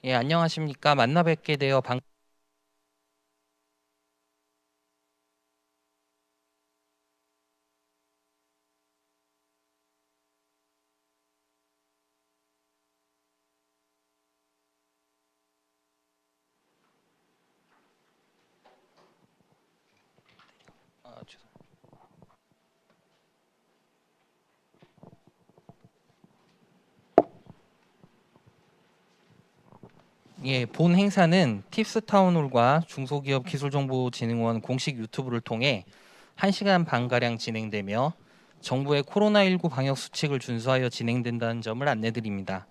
예, 안녕하십니까. 만나 뵙게 되어 죄송합니다. 예, 본 행사는 팁스 타운홀과 중소기업기술정보진흥원 공식 유튜브를 통해 1시간 반가량 진행되며 정부의 코로나19 방역 수칙을 준수하여 진행된다는 점을 안내드립니다.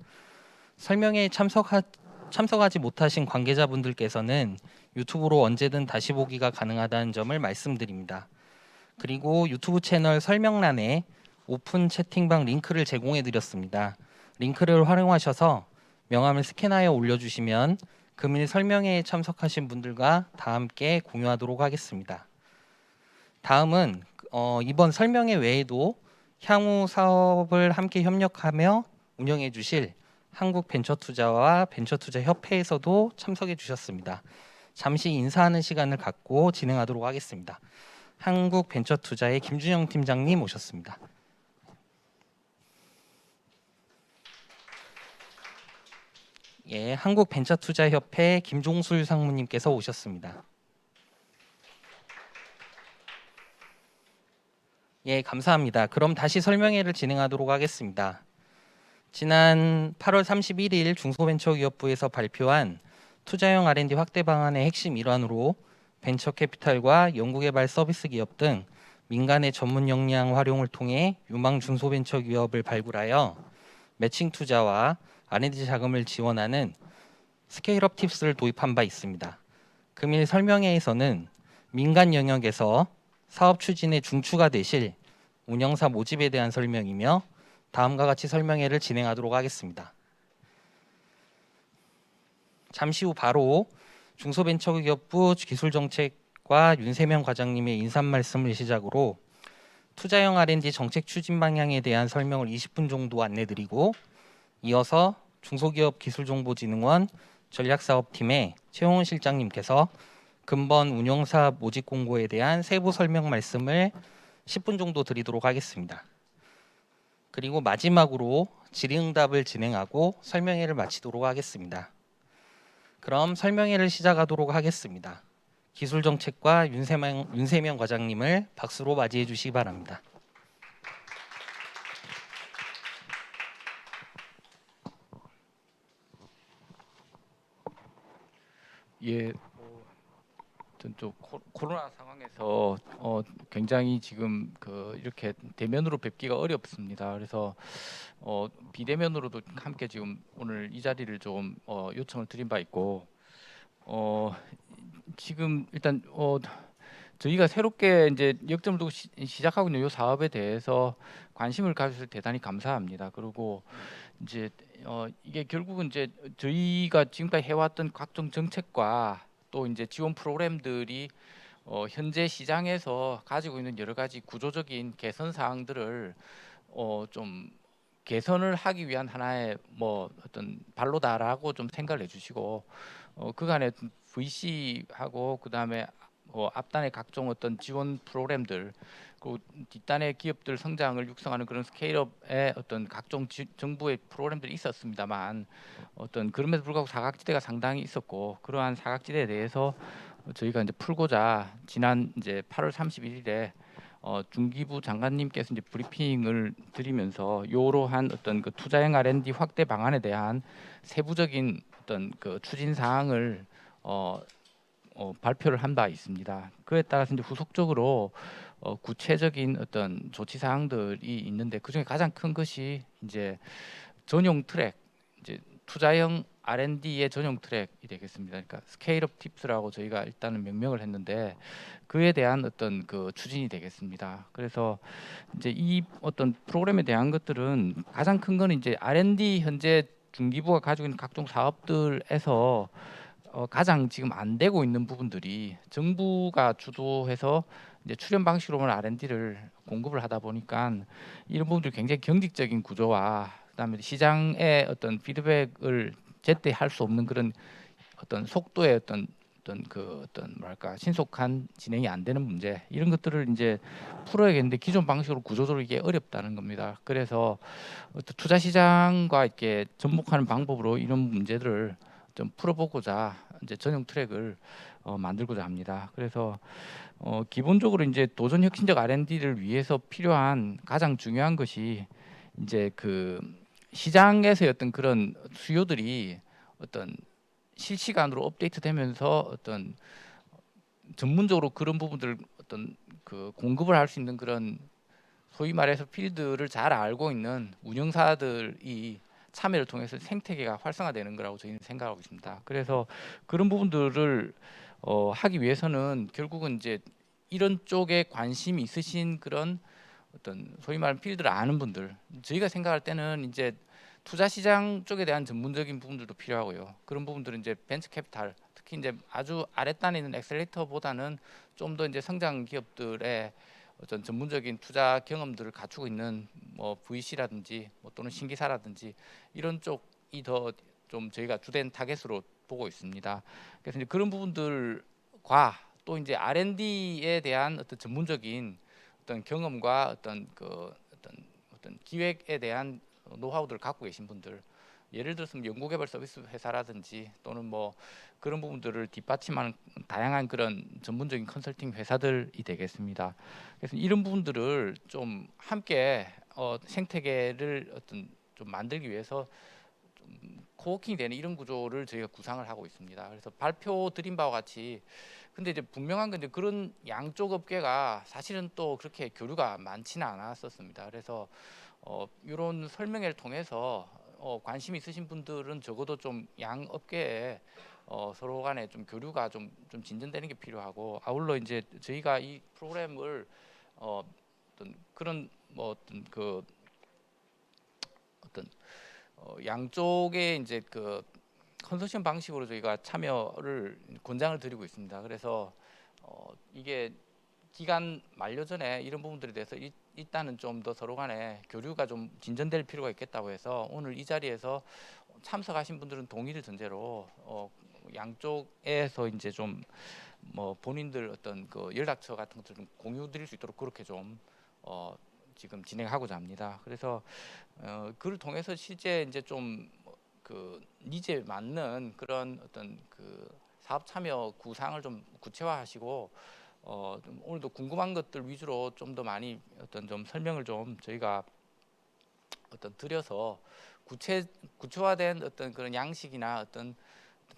설명회에 참석하지 못하신 관계자분들께서는 유튜브로 언제든 다시 보기가 가능하다는 점을 말씀드립니다. 그리고 유튜브 채널 설명란에 오픈 채팅방 링크를 제공해 드렸습니다. 링크를 활용하셔서 명함을 스캔하여 올려주시면 금일 설명회에 참석하신 분들과 다 함께 공유하도록 하겠습니다. 다음은 이번 설명회 외에도 향후 사업을 함께 협력하며 운영해 주실 한국벤처투자와 벤처투자협회에서도 참석해 주셨습니다. 잠시 인사하는 시간을 갖고 진행하도록 하겠습니다. 한국벤처투자의 김준영 팀장님 모셨습니다. 예, 한국벤처투자협회 김종술 상무님께서 오셨습니다. 예, 감사합니다. 그럼 다시 설명회를 진행하도록 하겠습니다. 지난 8월 31일 중소벤처기업부에서 발표한 투자형 R&D 확대 방안의 핵심 일환으로 벤처캐피탈과 연구개발 서비스 기업 등 민간의 전문 역량 활용을 통해 유망 중소벤처기업을 발굴하여 매칭 투자와 R&D 자금을 지원하는 스케일업 팁스를 도입한 바 있습니다. 금일 설명회에서는 민간 영역에서 사업 추진에 중추가 되실 운영사 모집에 대한 설명이며 다음과 같이 설명회를 진행하도록 하겠습니다. 잠시 후 바로 중소벤처기업부 기술정책과 윤세명 과장님의 인사 말씀을 시작으로 투자형 R&D 정책 추진 방향에 대한 설명을 20분 정도 안내드리고 이어서 중소기업기술정보진흥원 전략사업팀의 최홍은 실장님께서 근본 운영사 모집 공고에 대한 세부 설명 말씀을 10분 정도 드리도록 하겠습니다. 그리고 마지막으로 질의응답을 진행하고 설명회를 마치도록 하겠습니다. 그럼 설명회를 시작하도록 하겠습니다. 기술정책과 윤세명 과장님을 박수로 맞이해 주시기 바랍니다. 예, 또 코로나 상황에서 굉장히 지금 이렇게 대면으로 뵙기가 어렵습니다. 그래서 비대면으로도 함께 지금 오늘 이 자리를 좀 요청을 드린 바 있고 지금 일단 저희가 새롭게 이제 역점을 두고 시작하고 있는 이 사업에 대해서 관심을 가주셔서 대단히 감사합니다. 그리고 이제 이게 결국은 이제 저희가 지금까지 해왔던 각종 정책과 또 이제 지원 프로그램들이 현재 시장에서 가지고 있는 여러 가지 구조적인 개선 사항들을 좀 개선을 하기 위한 하나의 뭐 어떤 발로다라고 좀 생각을 해주시고 그간에 VC하고 그다음에 앞단의 각종 어떤 지원 프로그램들 그 뒷단의 기업들 성장을 육성하는 그런 스케일업의 어떤 각종 정부의 프로그램들이 있었습니다만 어떤 그럼에도 불구하고 사각지대가 상당히 있었고 그러한 사각지대에 대해서 저희가 이제 풀고자 지난 이제 8월 31일에 중기부 장관님께서 이제 브리핑을 드리면서 이러한 어떤 그 투자형 R&D 확대 방안에 대한 세부적인 어떤 그 추진 사항을 발표를 한 바 있습니다. 그에 따라서 이제 후속적으로 구체적인 어떤 조치 사항들이 있는데 그중에 가장 큰 것이 이제 전용 트랙, 이제 투자형 R&D의 전용 트랙이 되겠습니다. 그러니까 스케일업 팁스라고 저희가 일단은 명명을 했는데 그에 대한 어떤 그 추진이 되겠습니다. 그래서 이제 이 어떤 프로그램에 대한 것들은 가장 큰 거는 이제 R&D 현재 중기부가 가지고 있는 각종 사업들에서 가장 지금 안 되고 있는 부분들이 정부가 주도해서 이제 출연 방식으로만 R&D를 공급을 하다 보니까 이런 부분들이 굉장히 경직적인 구조와 그다음에 시장의 어떤 피드백을 제때 할 수 없는 그런 어떤 속도의 어떤 뭐랄까 신속한 진행이 안 되는 문제 이런 것들을 이제 풀어야겠는데 기존 방식으로 구조적으로 이게 어렵다는 겁니다. 그래서 어떤 투자 시장과 이렇게 접목하는 방법으로 이런 문제들을 좀 풀어보고자 이제 전용 트랙을 만들고자 합니다. 그래서 기본적으로 이제 도전 혁신적 R&D를 위해서 필요한 가장 중요한 것이 이제 그 시장에서의 어떤 그런 수요들이 어떤 실시간으로 업데이트되면서 어떤 전문적으로 그런 부분들 어떤 그 공급을 할 수 있는 그런 소위 말해서 필드를 잘 알고 있는 운영사들이 참여를 통해서 생태계가 활성화되는 거라고 저희는 생각하고 있습니다. 그래서 그런 부분들을 하기 위해서는 결국은 이제 이런 쪽에 관심이 있으신 그런 어떤 소위 말하는 필드를 아는 분들, 저희가 생각할 때는 이제 투자 시장 쪽에 대한 전문적인 부분들도 필요하고요. 그런 부분들은 이제 벤처 캐피탈, 특히 이제 아주 아랫단에 있는 엑셀레이터보다는 좀 더 이제 성장 기업들의 어떤 전문적인 투자 경험들을 갖추고 있는 뭐 VC라든지 뭐 또는 신기사라든지 이런 쪽이 더 좀 저희가 주된 타겟으로 보고 있습니다. 그래서 이제 그런 부분들과 또 이제 R&D에 대한 어떤 전문적인 어떤 경험과 어떤 기획에 대한 노하우들을 갖고 계신 분들, 예를 들어서 뭐 연구개발 서비스 회사라든지 또는 뭐 그런 부분들을 뒷받침하는 다양한 그런 전문적인 컨설팅 회사들이 되겠습니다. 그래서 이런 부분들을 좀 함께 생태계를 어떤 좀 만들기 위해서 좀 코워킹이 되는 이런 구조를 저희가 구상을 하고 있습니다. 그래서 발표 드린 바와 같이 근데 이제 분명한 건 이제 그런 양쪽 업계가 사실은 또 그렇게 교류가 많지는 않았었습니다. 그래서 이런 설명회를 통해서 관심 있으신 분들은 적어도 좀 양 업계에 서로 간에 좀 교류가 좀 진전되는 게 필요하고 아울러 이제 저희가 이 프로그램을 어떤 그런 뭐 어떤 양쪽에 이제 그 컨소시엄 방식으로 저희가 참여를 권장을 드리고 있습니다. 그래서 이게 기간 만료 전에 이런 부분들에 대해서 일단은 좀 더 서로 간에 교류가 좀 진전될 필요가 있겠다고 해서 오늘 이 자리에서 참석하신 분들은 동의를 전제로 양쪽에서 이제 좀 뭐 본인들 어떤 그 연락처 같은 것들 좀 공유 드릴 수 있도록 그렇게 좀 지금 진행하고자 합니다. 그래서 그를 통해서 실제 이제 좀 그 니즈에 맞는 그런 어떤 그 사업 참여 구상을 좀 구체화하시고 좀 오늘도 궁금한 것들 위주로 좀 더 많이 어떤 좀 설명을 좀 저희가 어떤 드려서 구체화된 어떤 그런 양식이나 어떤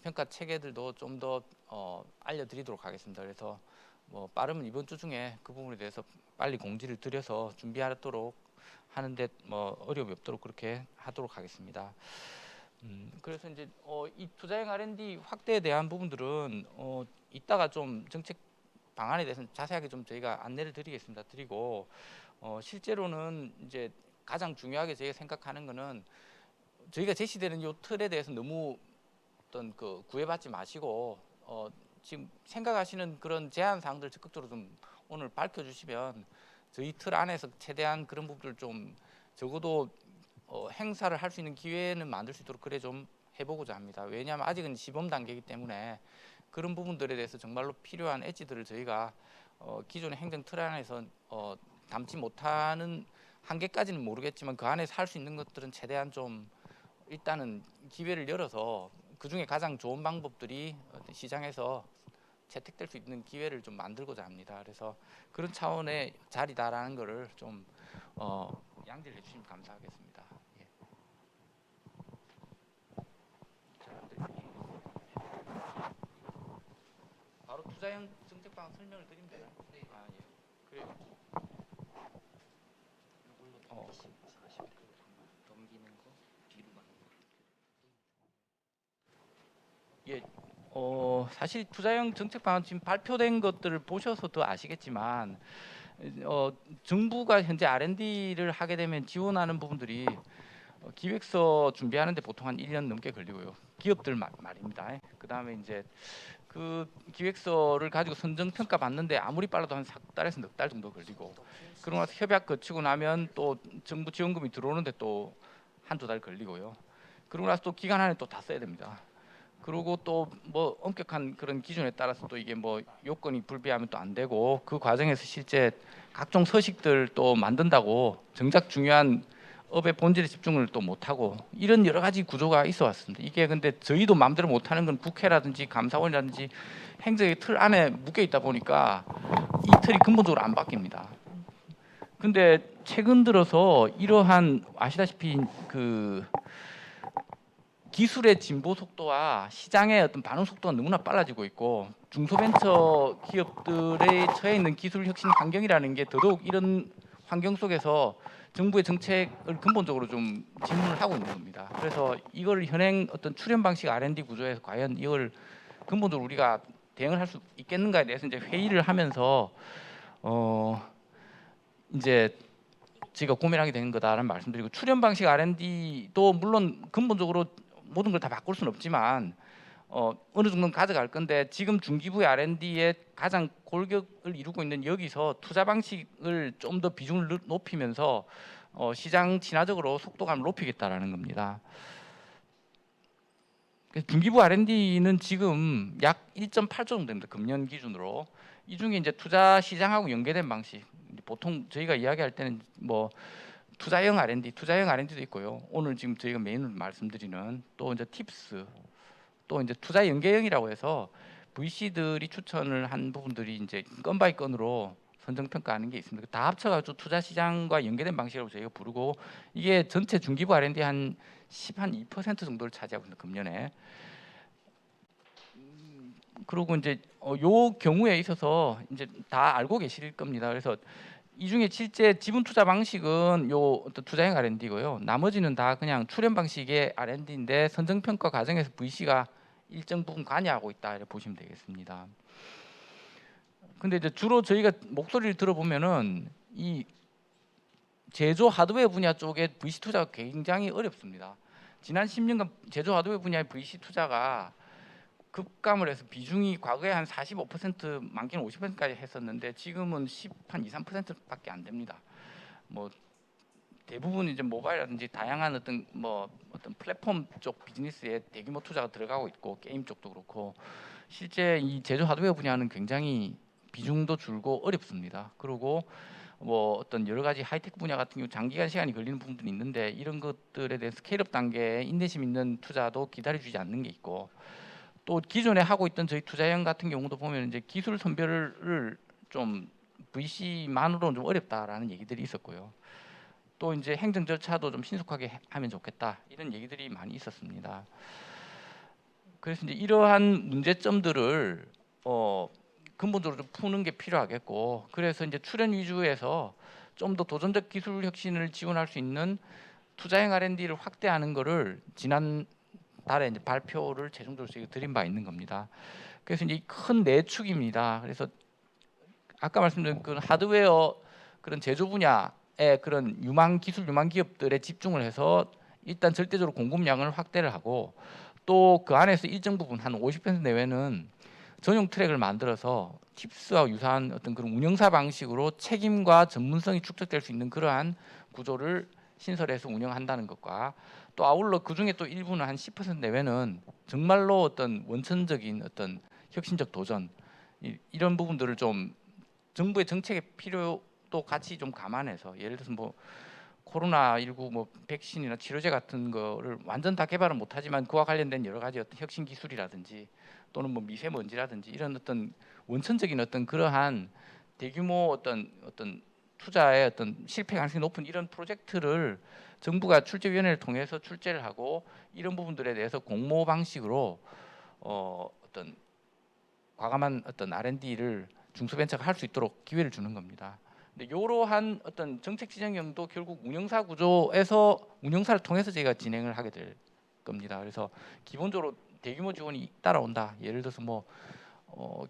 평가 체계들도 좀 더 알려드리도록 하겠습니다. 그래서 뭐 빠르면 이번 주 중에 그 부분에 대해서 빨리 공지를 드려서 준비하도록 하는데 뭐 어려움이 없도록 그렇게 하도록 하겠습니다. 그래서 이제 이 투자형 R&D 확대에 대한 부분들은 이따가 좀 정책 방안에 대해서는 자세하게 좀 저희가 안내를 드리겠습니다. 드리고 실제로는 이제 가장 중요하게 저희가 생각하는 거는 저희가 제시되는 이 틀에 대해서 너무 어떤 그 구애받지 마시고 지금 생각하시는 그런 제한 사항들 적극적으로 좀 오늘 밝혀주시면 저희 틀 안에서 최대한 그런 부분들 좀 적어도 행사를 할 수 있는 기회는 만들 수 있도록 그래 좀 해보고자 합니다. 왜냐하면 아직은 시범 단계이기 때문에 그런 부분들에 대해서 정말로 필요한 엣지들을 저희가 기존의 행정 틀 안에서 담지 못하는 한계까지는 모르겠지만 그 안에서 할 수 있는 것들은 최대한 좀 일단은 기회를 열어서 그 중에 가장 좋은 방법들이 시장에서 채택될 수 있는 기회를 좀 만들고자 합니다. 그래서 그런 차원의 자리다라는 거를 좀 양지를 해주시면 감사하겠습니다. 예. 바로 투자형 정책 방안 설명을 드리면 되나요? 네. 아 예. 그래요. 넘기는 거 뒤로 가는 예. 사실 투자형 정책 방안 지금 발표된 것들을 보셔서 더 아시겠지만 정부가 현재 R&D를 하게 되면 지원하는 부분들이 기획서 준비하는데 보통 한 1년 넘게 걸리고요. 기업들 말입니다. 그다음에 이제 그 기획서를 가지고 선정 평가 받는데 아무리 빨라도 한 4달에서 넉 달 정도 걸리고 그러고 나서 협약 거치고 나면 또 정부 지원금이 들어오는데 또 한두 달 걸리고요. 그러고 나서 또 기간 안에 또 다 써야 됩니다. 그리고 또 뭐 엄격한 그런 기준에 따라서 또 이게 뭐 요건이 불비하면 또 안 되고, 그 과정에서 실제 각종 서식들 또 만든다고 정작 중요한 업의 본질에 집중을 또 못하고, 이런 여러 가지 구조가 있어 왔습니다. 이게 근데 저희도 마음대로 못하는 건 국회라든지 감사원이라든지 행정의 틀 안에 묶여 있다 보니까 이 틀이 근본적으로 안 바뀝니다. 근데 최근 들어서 이러한 아시다시피 그 기술의 진보 속도와 시장의 어떤 반응 속도가 너무나 빨라지고 있고, 중소벤처 기업들의 처해 있는 기술 혁신 환경이라는 게 더더욱 이런 환경 속에서 정부의 정책을 근본적으로 좀 질문을 하고 있는 겁니다. 그래서 이걸 현행 어떤 출현 방식 R&D 구조에서 과연 이걸 근본적으로 우리가 대응을 할 수 있겠는가에 대해서 이제 회의를 하면서 이제 저희가 고민하게 되는 거다라는 말씀드리고, 출현 방식 R&D도 물론 근본적으로 모든 걸 다 바꿀 수는 없지만 어느 정도는 가져갈 건데, 지금 중기부의 R&D의 가장 골격을 이루고 있는 여기서 투자 방식을 좀 더 비중을 높이면서 시장 친화적으로 속도감을 높이겠다라는 겁니다. 그래서 중기부 R&D는 지금 약 1.8조 정도 됩니다. 금년 기준으로. 이 중에 이제 투자 시장하고 연계된 방식, 보통 저희가 이야기할 때는 뭐 투자형 R&D도 있고요. 오늘 지금 저희가 메인으로 말씀드리는 또 이제 팁스, 또 이제 투자 연계형이라고 해서 VC들이 추천을 한 부분들이 이제 건 바이 건으로 선정 평가하는 게 있습니다. 다 합쳐가지고 투자 시장과 연계된 방식이라고 저희가 부르고, 이게 전체 중기부 R&D 한 2% 정도를 차지하고 있는 금년에. 그리고 이제 요 경우에 있어서 이제 다 알고 계실 겁니다. 그래서 이 중에 실제 지분 투자 방식은 요 어떤 투자형 R&D고요. 나머지는 다 그냥 출연 방식의 R&D인데 선정 평가 과정에서 VC가 일정 부분 관여하고 있다 이렇게 보시면 되겠습니다. 근데 이제 주로 저희가 목소리를 들어보면은 이 제조 하드웨어 분야 쪽에 VC 투자가 굉장히 어렵습니다. 지난 10년간 제조 하드웨어 분야의 VC 투자가 급감을 해서 비중이 과거에 한 45%, 많게는 50%까지 했었는데 지금은 한 2, 3%밖에 안 됩니다. 뭐 대부분 이제 모바일이라든지 다양한 어떤 플랫폼 쪽 비즈니스에 대규모 투자가 들어가고 있고, 게임 쪽도 그렇고, 실제 이 제조 하드웨어 분야는 굉장히 비중도 줄고 어렵습니다. 그리고 뭐 어떤 여러 가지 하이테크 분야 같은 경우 장기간 시간이 걸리는 부분들이 있는데, 이런 것들에 대해 스케일업 단계에 인내심 있는 투자도 기다려주지 않는 게 있고, 또 기존에 하고 있던 저희 투자형 같은 경우도 보면 이제 기술 선별을 좀 VC만으로는 좀 어렵다라는 얘기들이 있었고요. 또 이제 행정 절차도 좀 신속하게 하면 좋겠다 이런 얘기들이 많이 있었습니다. 그래서 이제 이러한 문제점들을 근본적으로 좀 푸는 게 필요하겠고, 그래서 이제 출연 위주에서 좀 더 도전적 기술 혁신을 지원할 수 있는 투자형 R&D를 확대하는 거를 지난 달에 이제 발표를 최종적으로 저희가 드린 바 있는 겁니다. 그래서 이제 큰 네 축입니다. 그래서 아까 말씀드린 그 하드웨어 그런 제조 분야의 그런 기술 유망 기업들에 집중을 해서 일단 절대적으로 공급량을 확대를 하고, 또 그 안에서 일정 부분 한 50% 내외는 전용 트랙을 만들어서 팁스와 유사한 어떤 그런 운영사 방식으로 책임과 전문성이 축적될 수 있는 그러한 구조를 신설해서 운영한다는 것과, 또 아울러 그 중에 또 일부는 한 10% 내외는 정말로 어떤 원천적인 어떤 혁신적 도전, 이런 부분들을 좀 정부의 정책의 필요도 같이 좀 감안해서, 예를 들어서 뭐 코로나19 뭐 백신이나 치료제 같은 거를 완전 다 개발은 못하지만 그와 관련된 여러 가지 어떤 혁신 기술이라든지 또는 뭐 미세먼지라든지 이런 어떤 원천적인 어떤 그러한 대규모 어떤 투자의 어떤 실패 가능성이 높은 이런 프로젝트를 정부가 출제위원회를 통해서 출제를 하고, 이런 부분들에 대해서 공모 방식으로 어떤 과감한 어떤 R&D를 중소벤처가 할 수 있도록 기회를 주는 겁니다. 근데 이러한 어떤 정책 지정형도 결국 운영사 구조에서 운영사를 통해서 저희가 진행을 하게 될 겁니다. 그래서 기본적으로 대규모 지원이 따라온다. 예를 들어서 뭐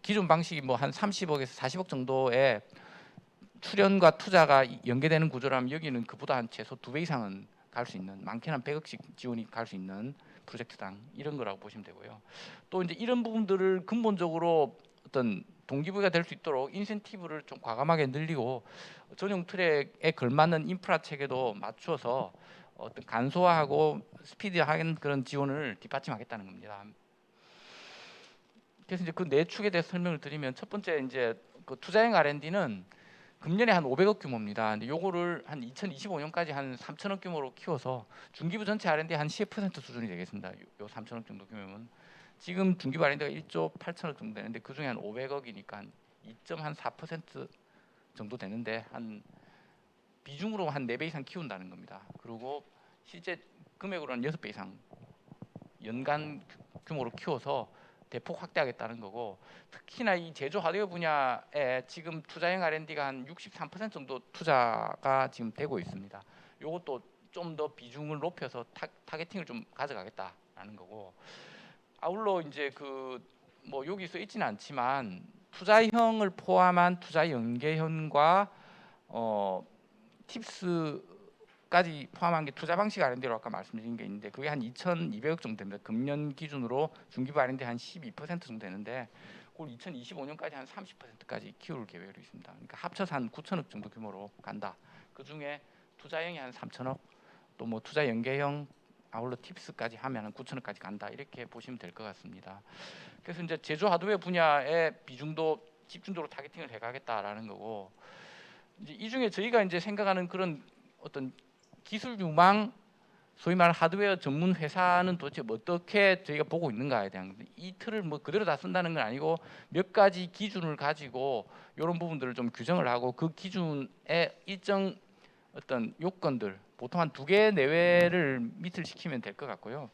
기존 방식이 뭐 한 30억에서 40억 정도의 출연과 투자가 연계되는 구조라면, 여기는 그보다 한 최소 2배 이상은 갈 수 있는, 많게는 한 100억씩 지원이 갈 수 있는 프로젝트당 이런 거라고 보시면 되고요. 또 이제 이런 부분들을 근본적으로 어떤 동기부여가 될 수 있도록 인센티브를 좀 과감하게 늘리고, 전용 트랙에 걸맞는 인프라 체계도 맞추어서 어떤 간소화하고 스피디한 그런 지원을 뒷받침하겠다는 겁니다. 그래서 이제 그 네 축에 대해서 설명을 드리면 첫 번째 이제 그 투자형 R&D는 금년에 한 500억 규모입니다. 근데 요거를 한 2025년까지 한 3천억 규모로 키워서 중기부 전체 R&D 한 10% 수준이 되겠습니다. 요 3천억 정도 규모면 지금 중기부 R&D가 1조 8천억 정도 되는데 그 중에 한 500억이니까 한 2.4% 정도 되는데 한 비중으로 한 4배 이상 키운다는 겁니다. 그리고 실제 금액으로 한 6배 이상 연간 규모로 키워서 대폭 확대하겠다는 거고 특히나 이 제조 하드웨어 분야에 지금 투자형 R&D가 한 63% 정도 투자가 지금 되고 있습니다. 이것도 좀 더 비중을 높여서 타겟팅을 좀 가져가겠다라는 거고 아울러 이제 그 뭐 여기 써 있지는 않지만 투자형을 포함한 투자 연계형과 팁스까지 포함한 게 투자 방식 R&D로 아까 말씀드린 게 있는데 그게 한 2,200억 정도 됩니다. 금년 기준으로 중기부 R&D 한 12% 정도 되는데 그걸 2025년까지 한 30%까지 키울 계획으로 있습니다. 그러니까 합쳐서 한 9천억 정도 규모로 간다. 그 중에 투자형이 한 3천억, 또 뭐 투자 연계형 아울러 팁스까지 하면 한 9천억까지 간다. 이렇게 보시면 될 것 같습니다. 그래서 이제 제조 하드웨어 분야의 비중도 집중적으로 타겟팅을 해가겠다라는 거고 이제 이 중에 저희가 이제 생각하는 그런 어떤 기술 유망 소위 말하는 하드웨어 전문 회사는 도대체 뭐 어떻게 저희가 보고 있는가에 대한 이 틀을 뭐 그대로 다 쓴다는 건 아니고 몇 가지 기준을 가지고 이런 부분들을 좀 규정을 하고 그 기준에 일정 어떤 요건들 보통 한 2개 내외를 미틀 시키면 될 것 같고요.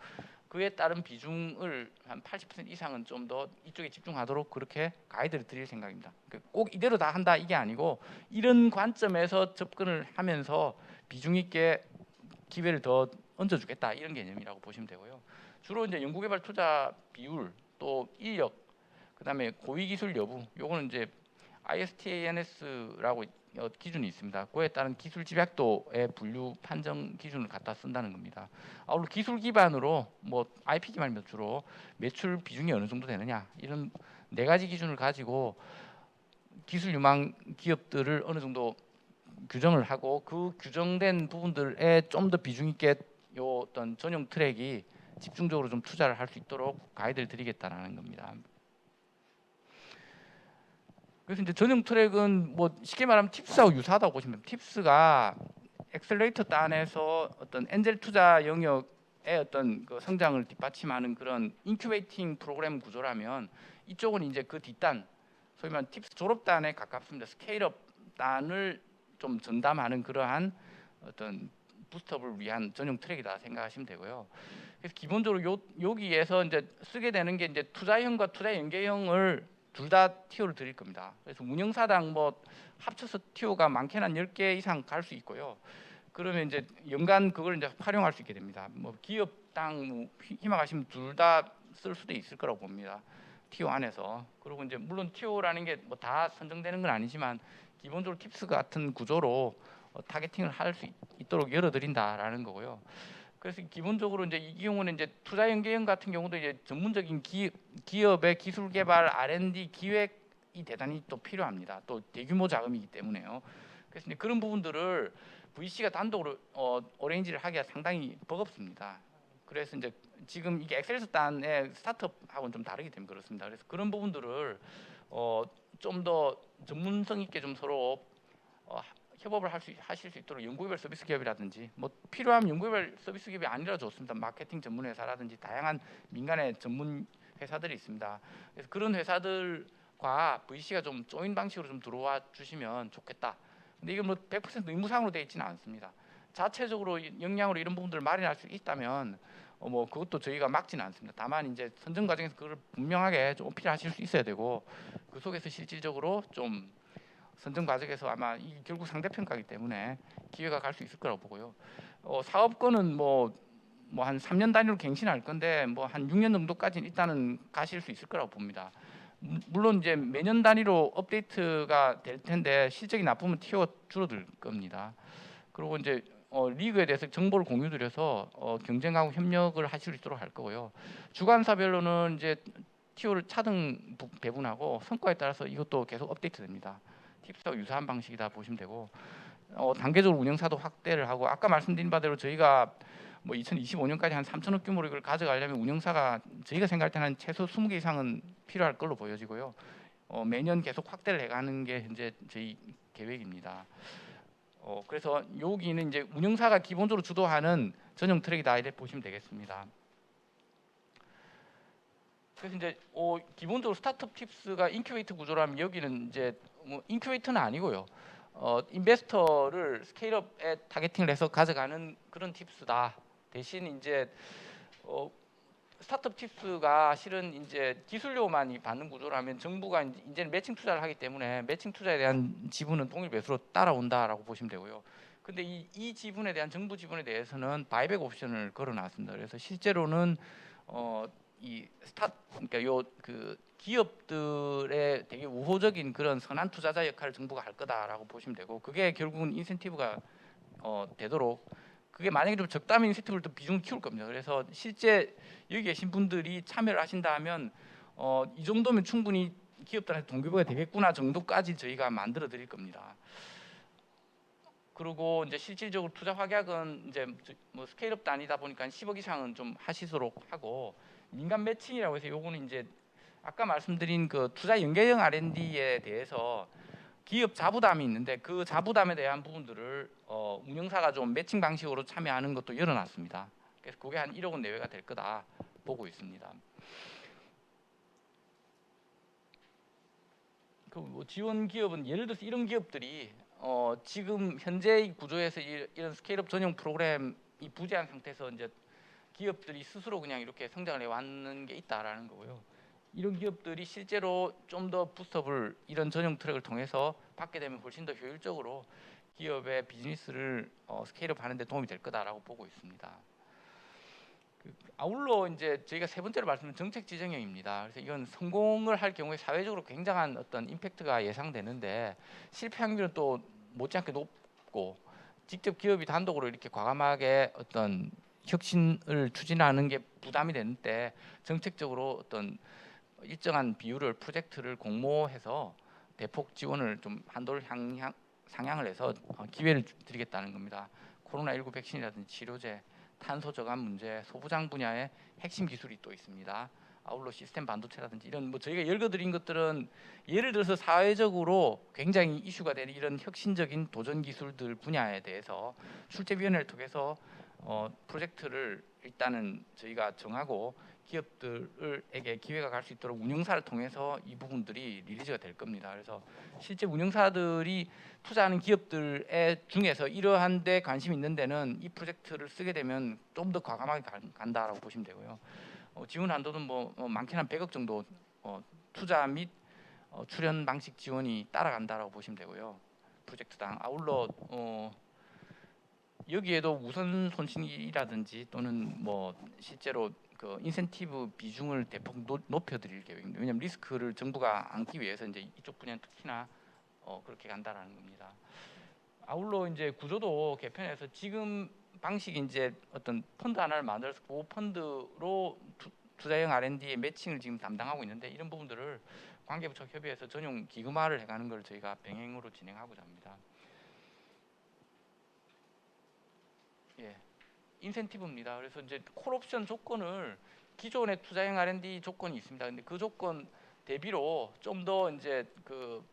그에 따른 비중을 한 80% 이상은 좀 더 이쪽에 집중하도록 그렇게 가이드를 드릴 생각입니다. 꼭 이대로 다 한다 이게 아니고 이런 관점에서 접근을 하면서 비중 있게 기회를 더 얹어주겠다 이런 개념이라고 보시면 되고요. 주로 이제 연구개발 투자 비율 또 인력 그다음에 고위기술 여부 요거는 이제 ISTANS라고 기준이 있습니다. 그에 따른 기술 집약도의 분류 판정 기준을 갖다 쓴다는 겁니다. 아울러 기술 기반으로 뭐 IP 기반이면 주로 매출 비중이 어느 정도 되느냐 이런 네 가지 기준을 가지고 기술 유망 기업들을 어느 정도 규정을 하고 그 규정된 부분들에 좀 더 비중 있게 요 어떤 전용 트랙이 집중적으로 좀 투자를 할 수 있도록 가이드를 드리겠다라는 겁니다. 그래서 이제 전용 트랙은 뭐 쉽게 말하면 팁스하고 유사하다고 보시면 됩니다. 팁스가 엑셀레이터 단에서 어떤 엔젤 투자 영역의 어떤 그 성장을 뒷받침하는 그런 인큐베이팅 프로그램 구조라면 이쪽은 이제 그 뒷단 소위 말하는 팁스 졸업단에 가깝습니다. 스케일업 단을 좀 전담하는 그러한 어떤 부스트업을 위한 전용 트랙이다 생각하시면 되고요. 그래서 기본적으로 여기에서 이제 쓰게 되는 게 이제 투자형과 투자 연계형을 둘 다 티오를 드릴 겁니다. 그래서 운영사당 뭐 합쳐서 티오가 많게는 한 10개 이상 갈 수 있고요. 그러면 이제 연간 그걸 이제 활용할 수 있게 됩니다. 뭐 기업당 뭐 희망하시면 둘 다 쓸 수도 있을 거라고 봅니다. 티오 안에서. 그리고 이제 물론 티오라는 게 뭐 다 선정되는 건 아니지만 기본적으로 팁스 같은 구조로 타겟팅을 할 수 있도록 열어드린다라는 거고요. 그래서 기본적으로 이제 이 경우는 이제 투자 연계형 같은 경우도 이제 전문적인 기업의 기술 개발 R&D 기획이 대단히 또 필요합니다. 또 대규모 자금이기 때문에요. 그래서 이제 그런 부분들을 VC가 단독으로 어레인지를 하기가 상당히 버겁습니다. 그래서 이제 지금 이게 엑셀스 단의 스타트업하고는 좀 다르기 때문에 그렇습니다. 그래서 그런 부분들을 좀 더 전문성 있게 좀 서로 협업을 하실 수 있도록 연구개발 서비스 기업이라든지 뭐 필요하면 연구개발 서비스 기업이 아니라 좋습니다. 마케팅 전문 회사라든지 다양한 민간의 전문 회사들이 있습니다. 그래서 그런 회사들과 VC가 좀 조인 방식으로 좀 들어와 주시면 좋겠다. 근데 이게 뭐 100% 의무상으로 되어 있지는 않습니다. 자체적으로 역량으로 이런 부분들을 마련할 수 있다면 뭐 그것도 저희가 막지는 않습니다. 다만 이제 선정 과정에서 그걸 분명하게 좀 어필하실 수 있어야 되고 그 속에서 실질적으로 좀 선정 과정에서 아마 이 결국 상대평가이기 때문에 기회가 갈 수 있을 거라고 보고요. 사업권은 뭐 한 3년 단위로 갱신할 건데 뭐 한 6년 정도까지는 일단은 가실 수 있을 거라고 봅니다. 물론 이제 매년 단위로 업데이트가 될 텐데 실적이 나쁘면 티오 줄어들 겁니다. 그리고 이제 리그에 대해서 정보를 공유드려서 경쟁하고 협력을 하실 수 있도록 할 거고요. 주관사별로는 이제 티오를 차등 배분하고 성과에 따라서 이것도 계속 업데이트됩니다. 팁스하고 유사한 방식이다 보시면 되고 단계적으로 운영사도 확대를 하고 아까 말씀드린 바대로 저희가 뭐 2025년까지 한 3천억 규모로 이걸 가져가려면 운영사가 저희가 생각할 때는 한 최소 20개 이상은 필요할 걸로 보여지고요. 매년 계속 확대를 해가는 게 현재 저희 계획입니다. 그래서 여기는 이제 운영사가 기본적으로 주도하는 전용 트랙이다 이렇게 보시면 되겠습니다. 그래서 이제 기본적으로 스타트업 팁스가 인큐베이터 구조라면 여기는 이제 뭐 인큐베이터는 아니고요. 인베스터를 스케일업에 타겟팅을 해서 가져가는 그런 팁스다. 대신 이제 스타트업 팁스가 실은 이제 기술료만 받는 구조라면 정부가 이제는 매칭 투자를 하기 때문에 매칭 투자에 대한 지분은 동일 배수로 따라온다라고 보시면 되고요. 근데 이 지분에 대한 정부 지분에 대해서는 바이백 옵션을 걸어놨습니다. 그래서 실제로는 그러니까 그 기업들의 되게 우호적인 그런 선한 투자자 역할을 정부가 할 거다라고 보시면 되고 그게 결국은 인센티브가 되도록 그게 만약에 좀 적다면 인센티브를 또 비중을 키울 겁니다. 그래서 실제 여기 계신 분들이 참여를 하신다면 이 정도면 충분히 기업들한테 동기부여가 되겠구나 정도까지 저희가 만들어 드릴 겁니다. 그리고 이제 실질적으로 투자 확약은 이제 뭐 스케일업 단위다 보니까 10억 이상은 좀 하시도록 하고 민간 매칭이라고 해서 요거는 이제 아까 말씀드린 그 투자 연계형 R&D에 대해서 기업 자부담이 있는데 그 자부담에 대한 부분들을 운영사가 좀 매칭 방식으로 참여하는 것도 열어놨습니다. 그래서 그게 한 1억 원 내외가 될 거다 보고 있습니다. 그 뭐 지원 기업은 예를 들어서 이런 기업들이 지금 현재 구조에서 이런 스케일업 전용 프로그램이 부재한 상태에서 이제 기업들이 스스로 그냥 이렇게 성장을 해왔는 게 있다라는 거고요. 이런 기업들이 실제로 좀 더 부스트업을 이런 전용 트랙을 통해서 받게 되면 훨씬 더 효율적으로 기업의 비즈니스를 스케일업 하는 데 도움이 될 거다라고 보고 있습니다. 아울러 이제 저희가 세 번째로 말씀드린 정책 지정형입니다. 그래서 이건 성공을 할 경우에 사회적으로 굉장한 어떤 임팩트가 예상되는데 실패 확률은 또 못지않게 높고 직접 기업이 단독으로 이렇게 과감하게 어떤 혁신을 추진하는 게 부담이 되는데 정책적으로 어떤 일정한 비율을 프로젝트를 공모해서 대폭 지원을 좀 한도를 상향을 해서 기회를 드리겠다는 겁니다. 코로나19 백신이라든지 치료제, 탄소 저감 문제, 소부장 분야의 핵심 기술이 또 있습니다. 아울러 시스템 반도체라든지 이런 뭐 저희가 읽어드린 것들은 예를 들어서 사회적으로 굉장히 이슈가 되는 이런 혁신적인 도전 기술들 분야에 대해서 출제위원회를 통해서 프로젝트를 일단은 저희가 정하고 기업들에게 기회가 갈 수 있도록 운영사를 통해서 이 부분들이 리리즈가 될 겁니다. 그래서 실제 운영사들이 투자하는 기업들의 중에서 이러한 데 관심 있는 데는 이 프로젝트를 쓰게 되면 좀 더 과감하게 간다라고 보시면 되고요. 지원 한도는 뭐 많게는 한 100억 정도 투자 및 출연 방식 지원이 따라간다라고 보시면 되고요. 프로젝트당 아울러 여기에도 우선 손실이라든지 또는 뭐 실제로 그 인센티브 비중을 대폭 높여드릴 계획입니다. 왜냐하면 리스크를 정부가 안기 위해서 이제 이쪽 분야는 특히나 그렇게 간다라는 겁니다. 아울러 이제 구조도 개편해서 지금 방식이 이제 어떤 펀드 하나를 만들어서 그 펀드로 투자형 R&D의 매칭을 지금 담당하고 있는데 이런 부분들을 관계부처 협의해서 전용 기금화를 해가는 걸 저희가 병행으로 진행하고자 합니다. 예, 인센티브입니다. 그래서 이제 콜옵션 조건을 기존의 투자형 R&D 조건이 있습니다. 근데 그 조건 대비로 좀 더 이제 그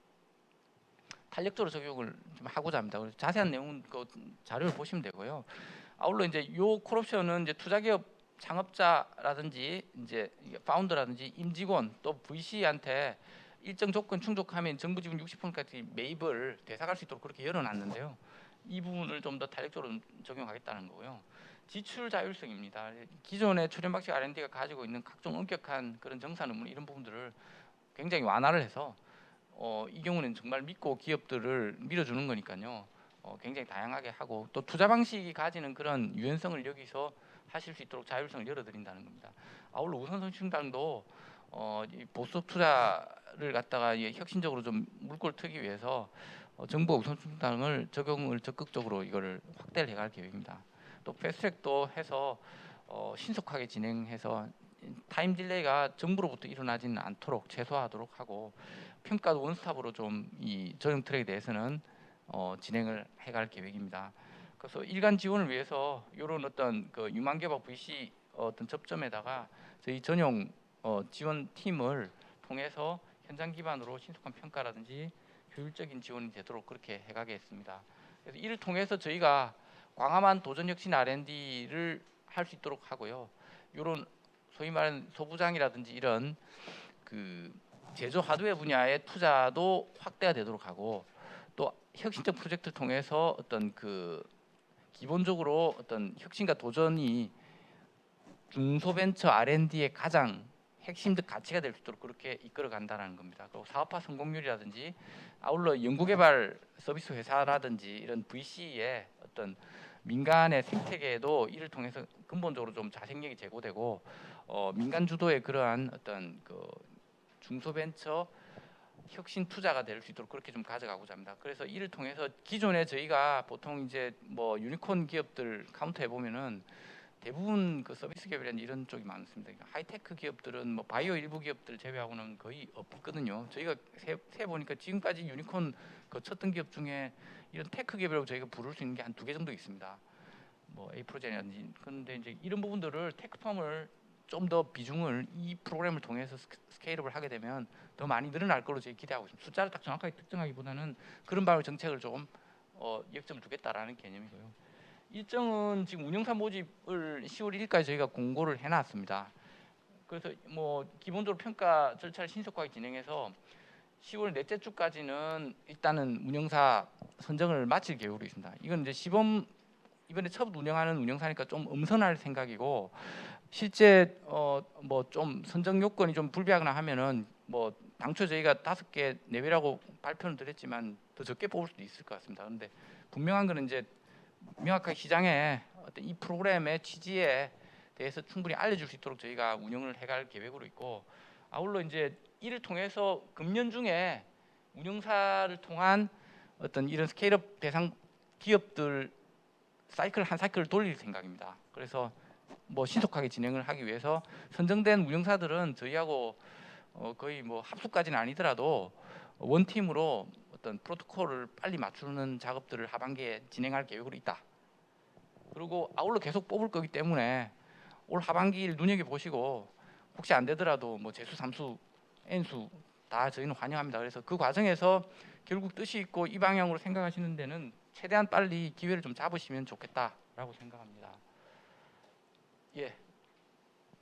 탄력적으로 적용을 좀 하고자 합니다. 그래서 자세한 내용은 그 자료를 보시면 되고요. 아울러 이제 요 콜옵션은 이제 투자기업 창업자라든지 이제 파운더라든지 임직원 또 VC한테 일정 조건 충족하면 정부 지분 60%까지 매입을 되사갈 수 있도록 그렇게 열어놨는데요. 이 부분을 좀 더 탄력적으로 적용하겠다는 거고요. 지출 자율성입니다. 기존의 출연 방식 R&D가 가지고 있는 각종 엄격한 그런 정산 의무 이런 부분들을 굉장히 완화를 해서 이 경우는 정말 믿고 기업들을 밀어주는 거니까요. 굉장히 다양하게 하고 또 투자 방식이 가지는 그런 유연성을 여기서 하실 수 있도록 자율성을 열어드린다는 겁니다. 아울러 우선선출당도 보수 투자를 갖다가 혁신적으로 좀 물꼬를 트기 위해서 정부가 우선순당을 적용을 적극적으로 이거를 확대를 해갈 계획입니다. 또 패스트트랙도 해서 신속하게 진행해서 타임 딜레이가 정부로부터 일어나지는 않도록 최소화하도록 하고 평가도 원스톱으로 좀 이 전용 트랙에 대해서는 진행을 해갈 계획입니다. 그래서 일간 지원을 위해서 이런 어떤 그 유망개발 VC 어떤 접점에다가 저희 전용 지원 팀을 통해서 현장 기반으로 신속한 평가라든지 효율적인 지원이 되도록 그렇게 해가겠습니다. 그래서 이를 통해서 저희가 광화만 도전혁신 R&D를 할 수 있도록 하고요. 이런 소위 말하는 소부장이라든지 이런 그 제조 하드웨어 분야의 투자도 확대가 되도록 하고, 또 혁신적 프로젝트를 통해서 어떤 그 기본적으로 어떤 혁신과 도전이 중소벤처 R&D의 가장 핵심적 가치가 될 수 있도록 그렇게 이끌어 간다는 겁니다. 그리고 사업화 성공률이라든지 아울러 연구개발 서비스 회사라든지 이런 VC의 어떤 민간의 생태계에도 이를 통해서 근본적으로 좀 자생력이 제고되고 민간 주도의 그러한 어떤 그 중소벤처 혁신 투자가 될 수 있도록 그렇게 좀 가져가고자 합니다. 그래서 이를 통해서 기존에 저희가 보통 이제 뭐 유니콘 기업들 카운터에 보면은 대부분 그 서비스 기업이라는 이런 쪽이 많습니다. 그러니까 하이테크 기업들은 뭐 바이오 일부 기업들 제외하고는 거의 없거든요. 저희가 세 보니까 지금까지 유니콘 거쳤던 기업 중에 이런 테크 기업이라고 저희가 부를 수 있는 게 한 2개 정도 있습니다. 뭐 에이프로젠이라든지. 그런데 이제 이런 부분들을 테크펌을 좀 더 비중을 이 프로그램을 통해서 스케일업을 하게 되면 더 많이 늘어날 걸로 저희 기대하고 있습니다. 숫자를 딱 정확하게 특정하기보다는 그런 방향 정책을 좀 역점을 두겠다라는 개념이고요. 일정은 지금 운영사 모집을 10월 1일까지 저희가 공고를 해놨습니다. 그래서 뭐 기본적으로 평가 절차를 신속하게 진행해서 10월 넷째 주까지는 일단은 운영사 선정을 마칠 계획으로 있습니다. 이건 이제 시범 이번에 첫 운영하는 운영사니까 좀 엄선할 생각이고, 실제 뭐 좀 선정 요건이 좀 불비하거나 하면은 뭐 당초 저희가 5개 내외라고 발표는 드렸지만 더 적게 뽑을 수도 있을 것 같습니다. 그런데 분명한 거는 이제 명확하게 시장에 어떤 이 프로그램의 취지에 대해서 충분히 알려줄 수 있도록 저희가 운영을 해갈 계획으로 있고, 아울러 이제 이를 통해서 금년 중에 운영사를 통한 어떤 이런 스케일업 대상 기업들 사이클 한 사이클을 돌릴 생각입니다. 그래서 뭐 신속하게 진행을 하기 위해서 선정된 운영사들은 저희하고 거의 뭐 합숙까지는 아니더라도 원팀으로 어떤 프로토콜을 빨리 맞추는 작업들을 하반기에 진행할 계획으로 있다. 그리고 아울러 계속 뽑을 거기 때문에 올 하반기를 눈여겨 보시고 혹시 안 되더라도 뭐 재수, 삼수, N수 다 저희는 환영합니다. 그래서 그 과정에서 결국 뜻이 있고 이 방향으로 생각하시는 데는 최대한 빨리 기회를 좀 잡으시면 좋겠다라고 생각합니다. 예,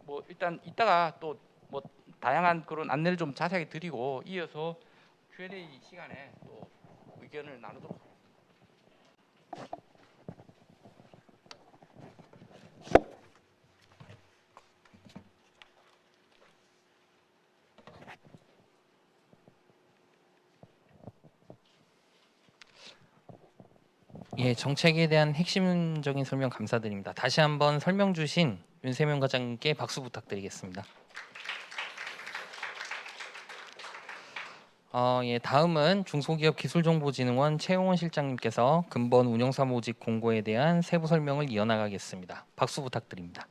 뭐 일단 이따가 또 뭐 다양한 그런 안내를 좀 자세하게 드리고 이어서 Q&A 시간에 또 의견을 나누도록 하겠습니다. 예, 정책에 대한 핵심적인 설명 감사드립니다. 다시 한번 설명 주신 윤세명 과장님께 박수 부탁드리겠습니다. 예, 다음은 중소기업기술정보진흥원 최용원 실장님께서 근본 운영사 모집 공고에 대한 세부 설명을 이어나가겠습니다. 박수 부탁드립니다.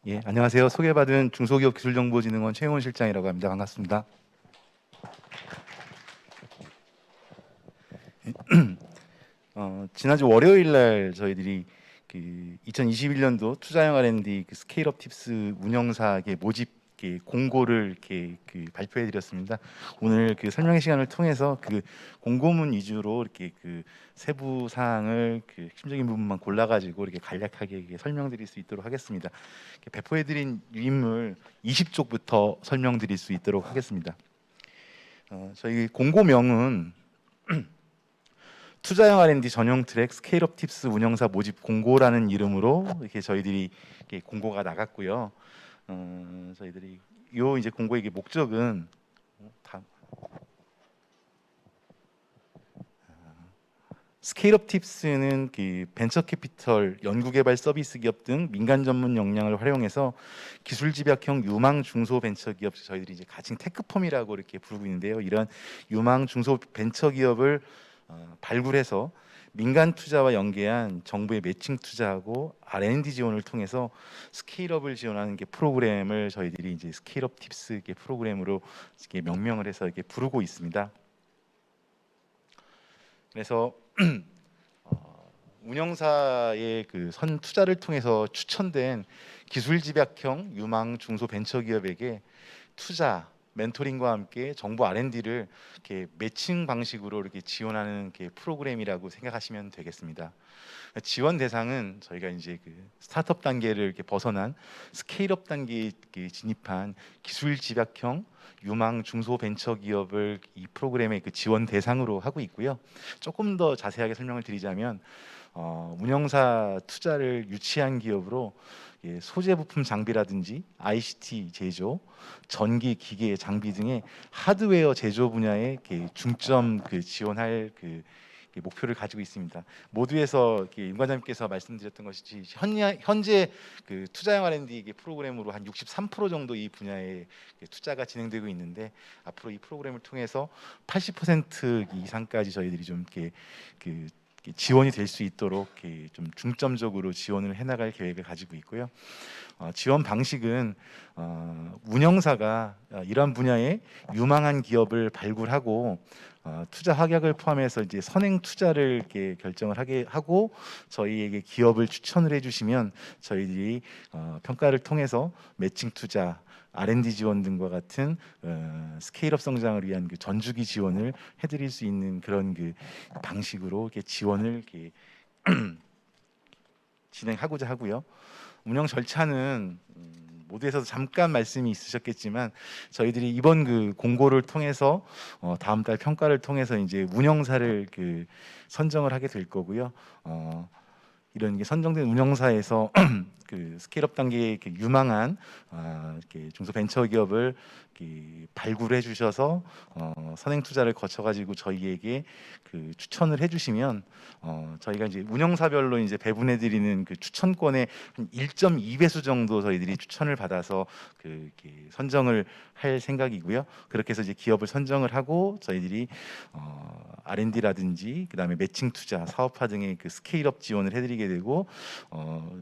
예, 안녕하세요. 소개받은 중소기업기술정보진흥원 최용원 실장이라고 합니다. 반갑습니다. 지난주 월요일 날 저희들이 그 2021년도 투자형 R&D 그 스케일업 팁스 운영사의 모집 공고를 이렇게 발표해 드렸습니다. 오늘 그 설명의 시간을 통해서 그 공고문 위주로 이렇게 그 세부 사항을 그 핵심적인 부분만 골라 가지고 이렇게 간략하게 이렇게 설명드릴 수 있도록 하겠습니다. 배포해 드린 유인물 20쪽부터 설명드릴 수 있도록 하겠습니다. 저희 공고명은 투자형 R&D 전용 트랙 스케일업 팁스 운영사 모집 공고라는 이름으로 이렇게 저희들이 이렇게 공고가 나갔고요. 저희들이 요 이제 공고의 목적은 스케일업 팁스는 그 벤처 캐피털, 연구개발 서비스 기업 등 민간 전문 역량을 활용해서 기술 집약형 유망 중소 벤처 기업, 저희들이 이제 가칭 테크펌이라고 이렇게 부르고 있는데요. 이런 유망 중소 벤처 기업을 발굴해서 민간 투자와 연계한 정부의 매칭 투자하고 R&D 지원을 통해서 스케일업을 지원하는 게 프로그램을 저희들이 이제 스케일업 팁스 이렇게 프로그램으로 이렇게 명명을 해서 이렇게 부르고 있습니다. 그래서 운영사의 그 선 투자를 통해서 추천된 기술 집약형 유망 중소 벤처 기업에게 투자 멘토링과 함께 정부 R&D를 이렇게 매칭 방식으로 이렇게 지원하는 이렇게 프로그램이라고 생각하시면 되겠습니다. 지원 대상은 저희가 이제 그 스타트업 단계를 이렇게 벗어난 스케일업 단계에 이렇게 진입한 기술 집약형 유망 중소 벤처 기업을 이 프로그램의 그 지원 대상으로 하고 있고요. 조금 더 자세하게 설명을 드리자면 운영사 투자를 유치한 기업으로 소재 부품 장비라든지 ICT 제조, 전기 기계 장비 등의 하드웨어 제조 분야에 이렇게 중점 그 지원할 그 목표를 가지고 있습니다. 모두에서 윤 과장님께서 말씀드렸던 것이 현재 그 투자형 R&D 프로그램으로 한 63% 정도 이 분야에 투자가 진행되고 있는데 앞으로 이 프로그램을 통해서 80% 이상까지 저희들이 좀 이렇게 그 지원이 될 수 있도록 이렇게 좀 중점적으로 지원을 해나갈 계획을 가지고 있고요. 지원 방식은 운영사가 이러한 분야에 유망한 기업을 발굴하고 투자 확약을 포함해서 이제 선행 투자를 이렇게 결정을 하게 하고 저희에게 기업을 추천을 해주시면 저희들이 평가를 통해서 매칭 투자, R&D 지원 등과 같은 스케일업 성장을 위한 그 전주기 지원을 해드릴 수 있는 그런 그 방식으로 이렇게 지원을 이렇게 진행하고자 하고요. 운영 절차는 모두에서도 잠깐 말씀이 있으셨겠지만 저희들이 이번 그 공고를 통해서 다음 달 평가를 통해서 이제 운영사를 그 선정을 하게 될 거고요. 이런 게 선정된 운영사에서 그 스케일업 단계의 유망한 이렇게 중소벤처기업을 이렇게 발굴해 주셔서 선행 투자를 거쳐 가지고 저희에게 그 추천을 해주시면 저희가 이제 운영사별로 이제 배분해 드리는 그 추천권의 한 1.2배수 정도 저희들이 추천을 받아서 그 이렇게 선정을 할 생각이고요. 그렇게 해서 이제 기업을 선정을 하고 저희들이 R&D라든지 그다음에 매칭 투자, 사업화 등의 그 스케일업 지원을 해드리게 되고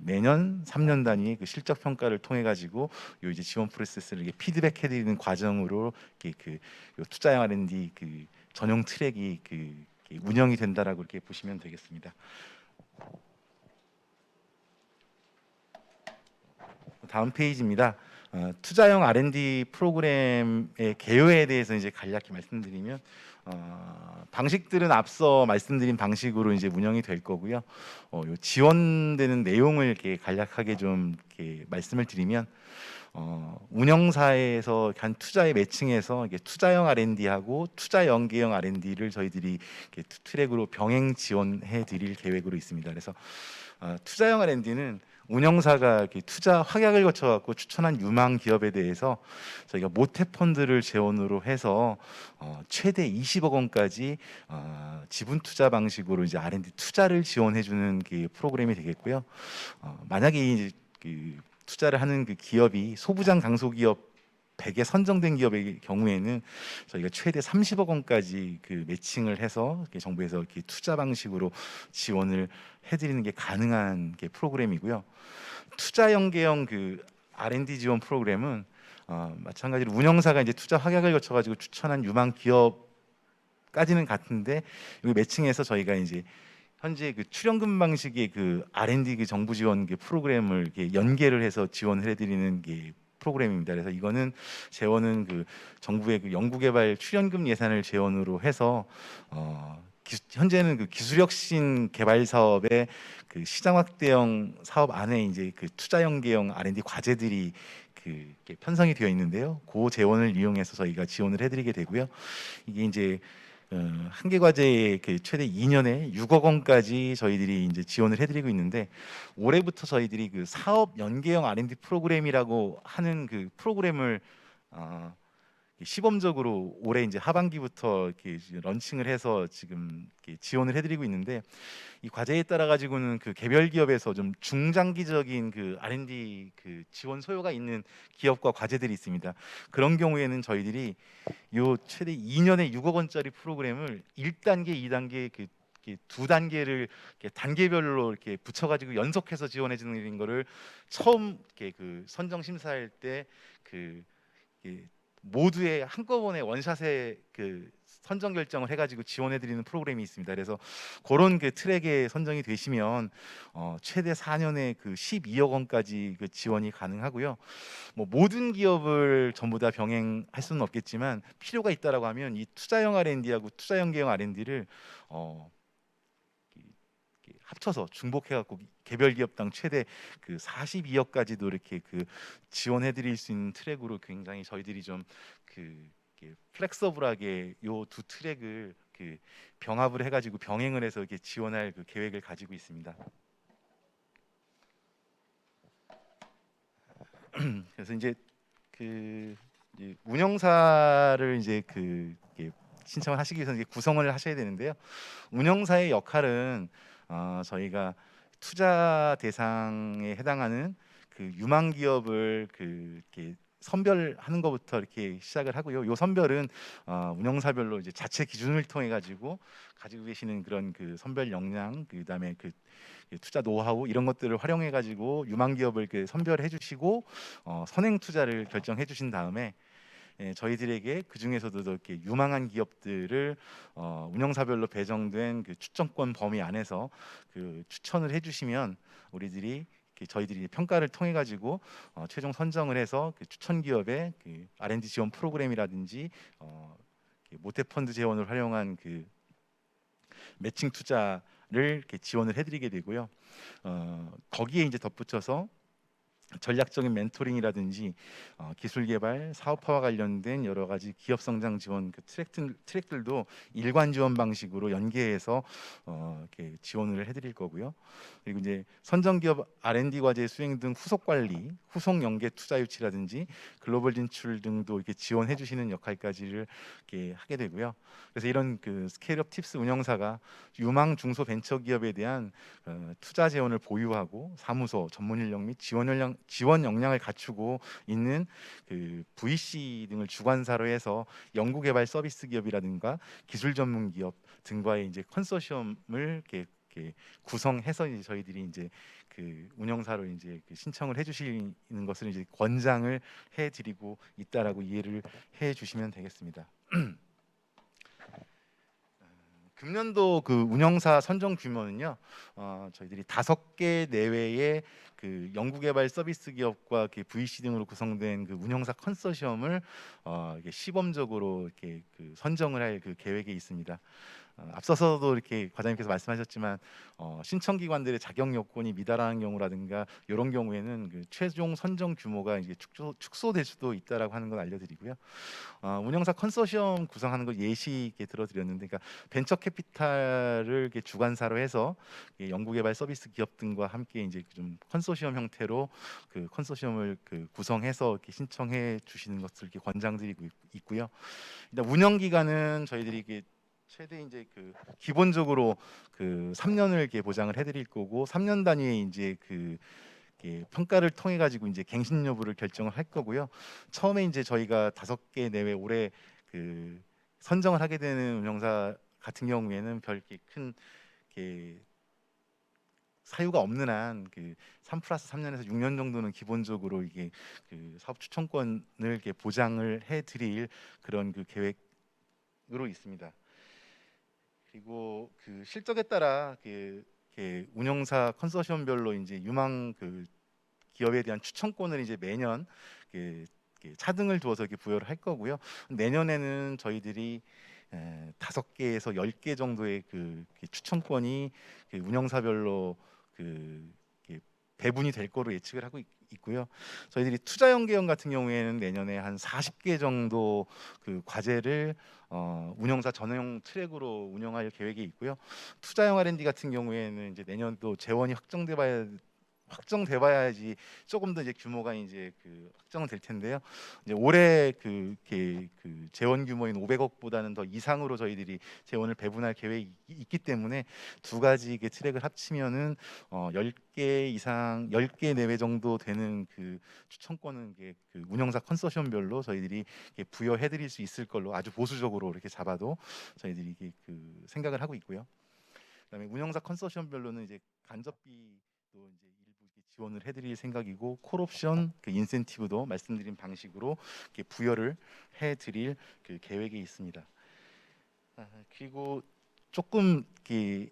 매년 3년 단위 그 실적 평가를 통해 가지고 요 이제 지원 프로세스를 이렇게 피드백 해드리는 과정으로 이렇게 그 요 투자형 R&D 그 전용 트랙이 그 이렇게 운영이 된다라고 이렇게 보시면 되겠습니다. 다음 페이지입니다. 투자형 R&D 프로그램의 개요에 대해서 이제 간략히 말씀드리면 방식들은 앞서 말씀드린 방식으로 이제 운영이 될 거고요. 요 지원되는 내용을 이렇게 간략하게 좀 이렇게 말씀을 드리면 운영사에서 간 투자의 매칭해서 이게 투자형 R&D하고 투자 연계형 R&D를 저희들이 이렇게 트랙으로 병행 지원해 드릴 계획으로 있습니다. 그래서 투자형 R&D는 운영사가 이렇게 투자 확약을 거쳐 갖고 추천한 유망 기업에 대해서 저희가 모태 펀드를 재원으로 해서 최대 20억 원까지 지분 투자 방식으로 이제 R&D 투자를 지원해 주는 그 프로그램이 되겠고요. 만약에 이제 그 투자를 하는 그 기업이 소부장 강소기업 100에 선정된 기업의 경우에는 저희가 최대 30억 원까지 그 매칭을 해서 이렇게 정부에서 이렇게 투자 방식으로 지원을 해드리는 게 가능한 게 프로그램이고요. 투자 연계형 그 R&D 지원 프로그램은 마찬가지로 운영사가 이제 투자 확약을 거쳐가지고 추천한 유망 기업까지는 같은데 여기 매칭해서 저희가 이제 현재 그 출연금 방식의 그 R&D 그 정부 지원 그 프로그램을 이렇게 연계를 해서 지원을 해드리는 게 프로그램입니다. 그래서 이거는 재원은 그 정부의 그 연구개발 출연금 예산을 재원으로 해서 현재는 그 기술혁신 개발 사업의 그 시장 확대형 사업 안에 이제 그 투자 연계형 R&D 과제들이 그 이렇게 편성이 되어 있는데요. 그 재원을 이용해서 저희가 지원을 해드리게 되고요. 이게 이제 한 개 과제에 그 최대 2년에 6억 원까지 저희들이 이제 지원을 해드리고 있는데 올해부터 저희들이 그 사업 연계형 R&D 프로그램이라고 하는 그 프로그램을 시범적으로 올해 이제 하반기부터 이렇게 런칭을 해서 지금 이렇게 지원을 해드리고 있는데 이 과제에 따라 가지고는 그 개별 기업에서 좀 중장기적인 그 R&D 그 지원 소요가 있는 기업과 과제들이 있습니다. 그런 경우에는 저희들이 요 최대 2년에 6억 원짜리 프로그램을 1단계, 2단계 그 이렇게 두 단계를 이렇게 단계별로 이렇게 붙여가지고 연속해서 지원해 주는 거를 처음 이렇게 그 선정 심사할 때그 모두의 한꺼번에 원샷에 그 선정 결정을 해가지고 지원해 드리는 프로그램이 있습니다. 그래서 그런 그 트랙에 선정이 되시면 최대 4년에 그 12억 원까지 그 지원이 가능하고요. 뭐 모든 기업을 전부 다 병행할 수는 없겠지만 필요가 있다라고 하면 이 투자형 R&D하고 투자형 계형 R&D를 합쳐서 중복해갖고 개별 기업당 최대 그 42억까지도 이렇게 그 지원해드릴 수 있는 트랙으로 굉장히 저희들이 좀 그 플렉서블하게 요 두 트랙을 그 병합을 해가지고 병행을 해서 이렇게 지원할 그 계획을 가지고 있습니다. 그래서 이제 그 이제 운영사를 이제 그 이렇게 신청을 하시기 위해서 이제 구성을 하셔야 되는데요. 운영사의 역할은 저희가 투자 대상에 해당하는 그 유망 기업을 그 이렇게 선별하는 것부터 이렇게 시작을 하고요. 요 선별은 운영사별로 이제 자체 기준을 통해 가지고 가지고 계시는 그런 그 선별 역량, 그다음에 그 투자 노하우 이런 것들을 활용해 가지고 유망 기업을 그 선별해 주시고 선행 투자를 결정해 주신 다음에 저희들에게 그 중에서도 더 이렇게 유망한 기업들을 운영사별로 배정된 그 추천권 범위 안에서 그 추천을 해주시면 우리들이 저희들이 평가를 통해 가지고 최종 선정을 해서 그 추천 기업의 그 R&D 지원 프로그램이라든지 모태 펀드 재원을 활용한 그 매칭 투자를 이렇게 지원을 해드리게 되고요. 거기에 이제 덧붙여서 전략적인 멘토링이라든지 기술 개발, 사업화와 관련된 여러 가지 기업 성장 지원 그 트랙들도 일관 지원 방식으로 연계해서 이렇게 지원을 해드릴 거고요. 그리고 이제 선정 기업 R&D 과제 수행 등 후속 관리, 후속 연계 투자 유치라든지 글로벌 진출 등도 이렇게 지원해 주시는 역할까지를 이렇게 하게 되고요. 그래서 이런 그 스케일업 팁스 운영사가 유망 중소 벤처 기업에 대한 투자 재원을 보유하고 사무소, 전문 인력 및 지원 역량을 갖추고 있는 그 VC 등을 주관사로 해서 연구개발 서비스 기업이라든가 기술 전문 기업 등과의 이제 컨소시엄을 이렇게 구성해서 이제 저희들이 이제 그 운영사로 이제 그 신청을 해주시는 것을 이제 권장을 해드리고 있다라고 이해를 해주시면 되겠습니다. 금년도 그 운영사 선정 규모는요, 저희들이 5개 내외의 그 연구개발 서비스 기업과 이렇게 VC 등으로 구성된 그 운영사 컨소시엄을 이게 시범적으로 이렇게 그 선정을 할 그 계획에 있습니다. 앞서서도 이렇게 과장님께서 말씀하셨지만 신청 기관들의 자격 요건이 미달하는 경우라든가 이런 경우에는 그 최종 선정 규모가 이제 축소될 수도 있다라고 하는 걸 알려드리고요. 운영사 컨소시엄 구성하는 걸 예시 있게 들어드렸는데, 그러니까 벤처 캐피탈을 이렇게 주관사로 해서 연구개발 서비스 기업 등과 함께 이제 좀 컨소시엄 형태로 그 컨소시엄을 그 구성해서 이렇게 신청해 주시는 것을 이렇게 권장드리고 있고요. 일단 운영 기간은 저희들이 이게 최대 이제 그 기본적으로 그 3년을 이렇게 보장을 해드릴 거고 3년 단위에 이제 그 평가를 통해 가지고 이제 갱신 여부를 결정을 할 거고요. 처음에 이제 저희가 5개 내외 올해 그 선정을 하게 되는 운영사 같은 경우에는 별 이렇게 큰 이렇게 사유가 없는 한 그 3+3년에서 6년 정도는 기본적으로 이게 그 사업 추천권을 이렇게 보장을 해드릴 그런 그 계획으로 있습니다. 그리고 그 실적에 따라 그 운영사 컨소시엄별로 이제 유망 그 기업에 대한 추천권을 이제 매년 그 차등을 두어서 이렇게 부여를 할 거고요. 내년에는 저희들이 5개에서 10개 정도의 그 추천권이 그 운영사별로 그 배분이 될 거로 예측을 하고 있고요. 저희들이 투자형 계열 같은 경우에는 내년에 한 40개 정도 그 과제를 운영사 전용 트랙으로 운영할 계획이 있고요. 투자형 R&D 같은 경우에는 이제 내년도 재원이 확정돼 봐야지 조금 더 이제 규모가 이제 그 확정은 될 텐데요. 이제 올해 그 재원 규모인 500억보다는 더 이상으로 저희들이 재원을 배분할 계획이 있기 때문에 두 가지 트랙을 합치면은 10개 이상 10개 내외 정도 되는 그 추천권은 그 운영사 컨소시엄별로 저희들이 부여해 드릴 수 있을 걸로 아주 보수적으로 이렇게 잡아도 저희들이 그 생각을 하고 있고요. 그다음에 운영사 컨소시엄별로는 이제 간접비도 이제 일부 이렇게 지원을 해드릴 생각이고 콜옵션 그 인센티브도 말씀드린 방식으로 이렇게 부여를 해드릴 그 계획이 있습니다. 그리고 조금 이렇게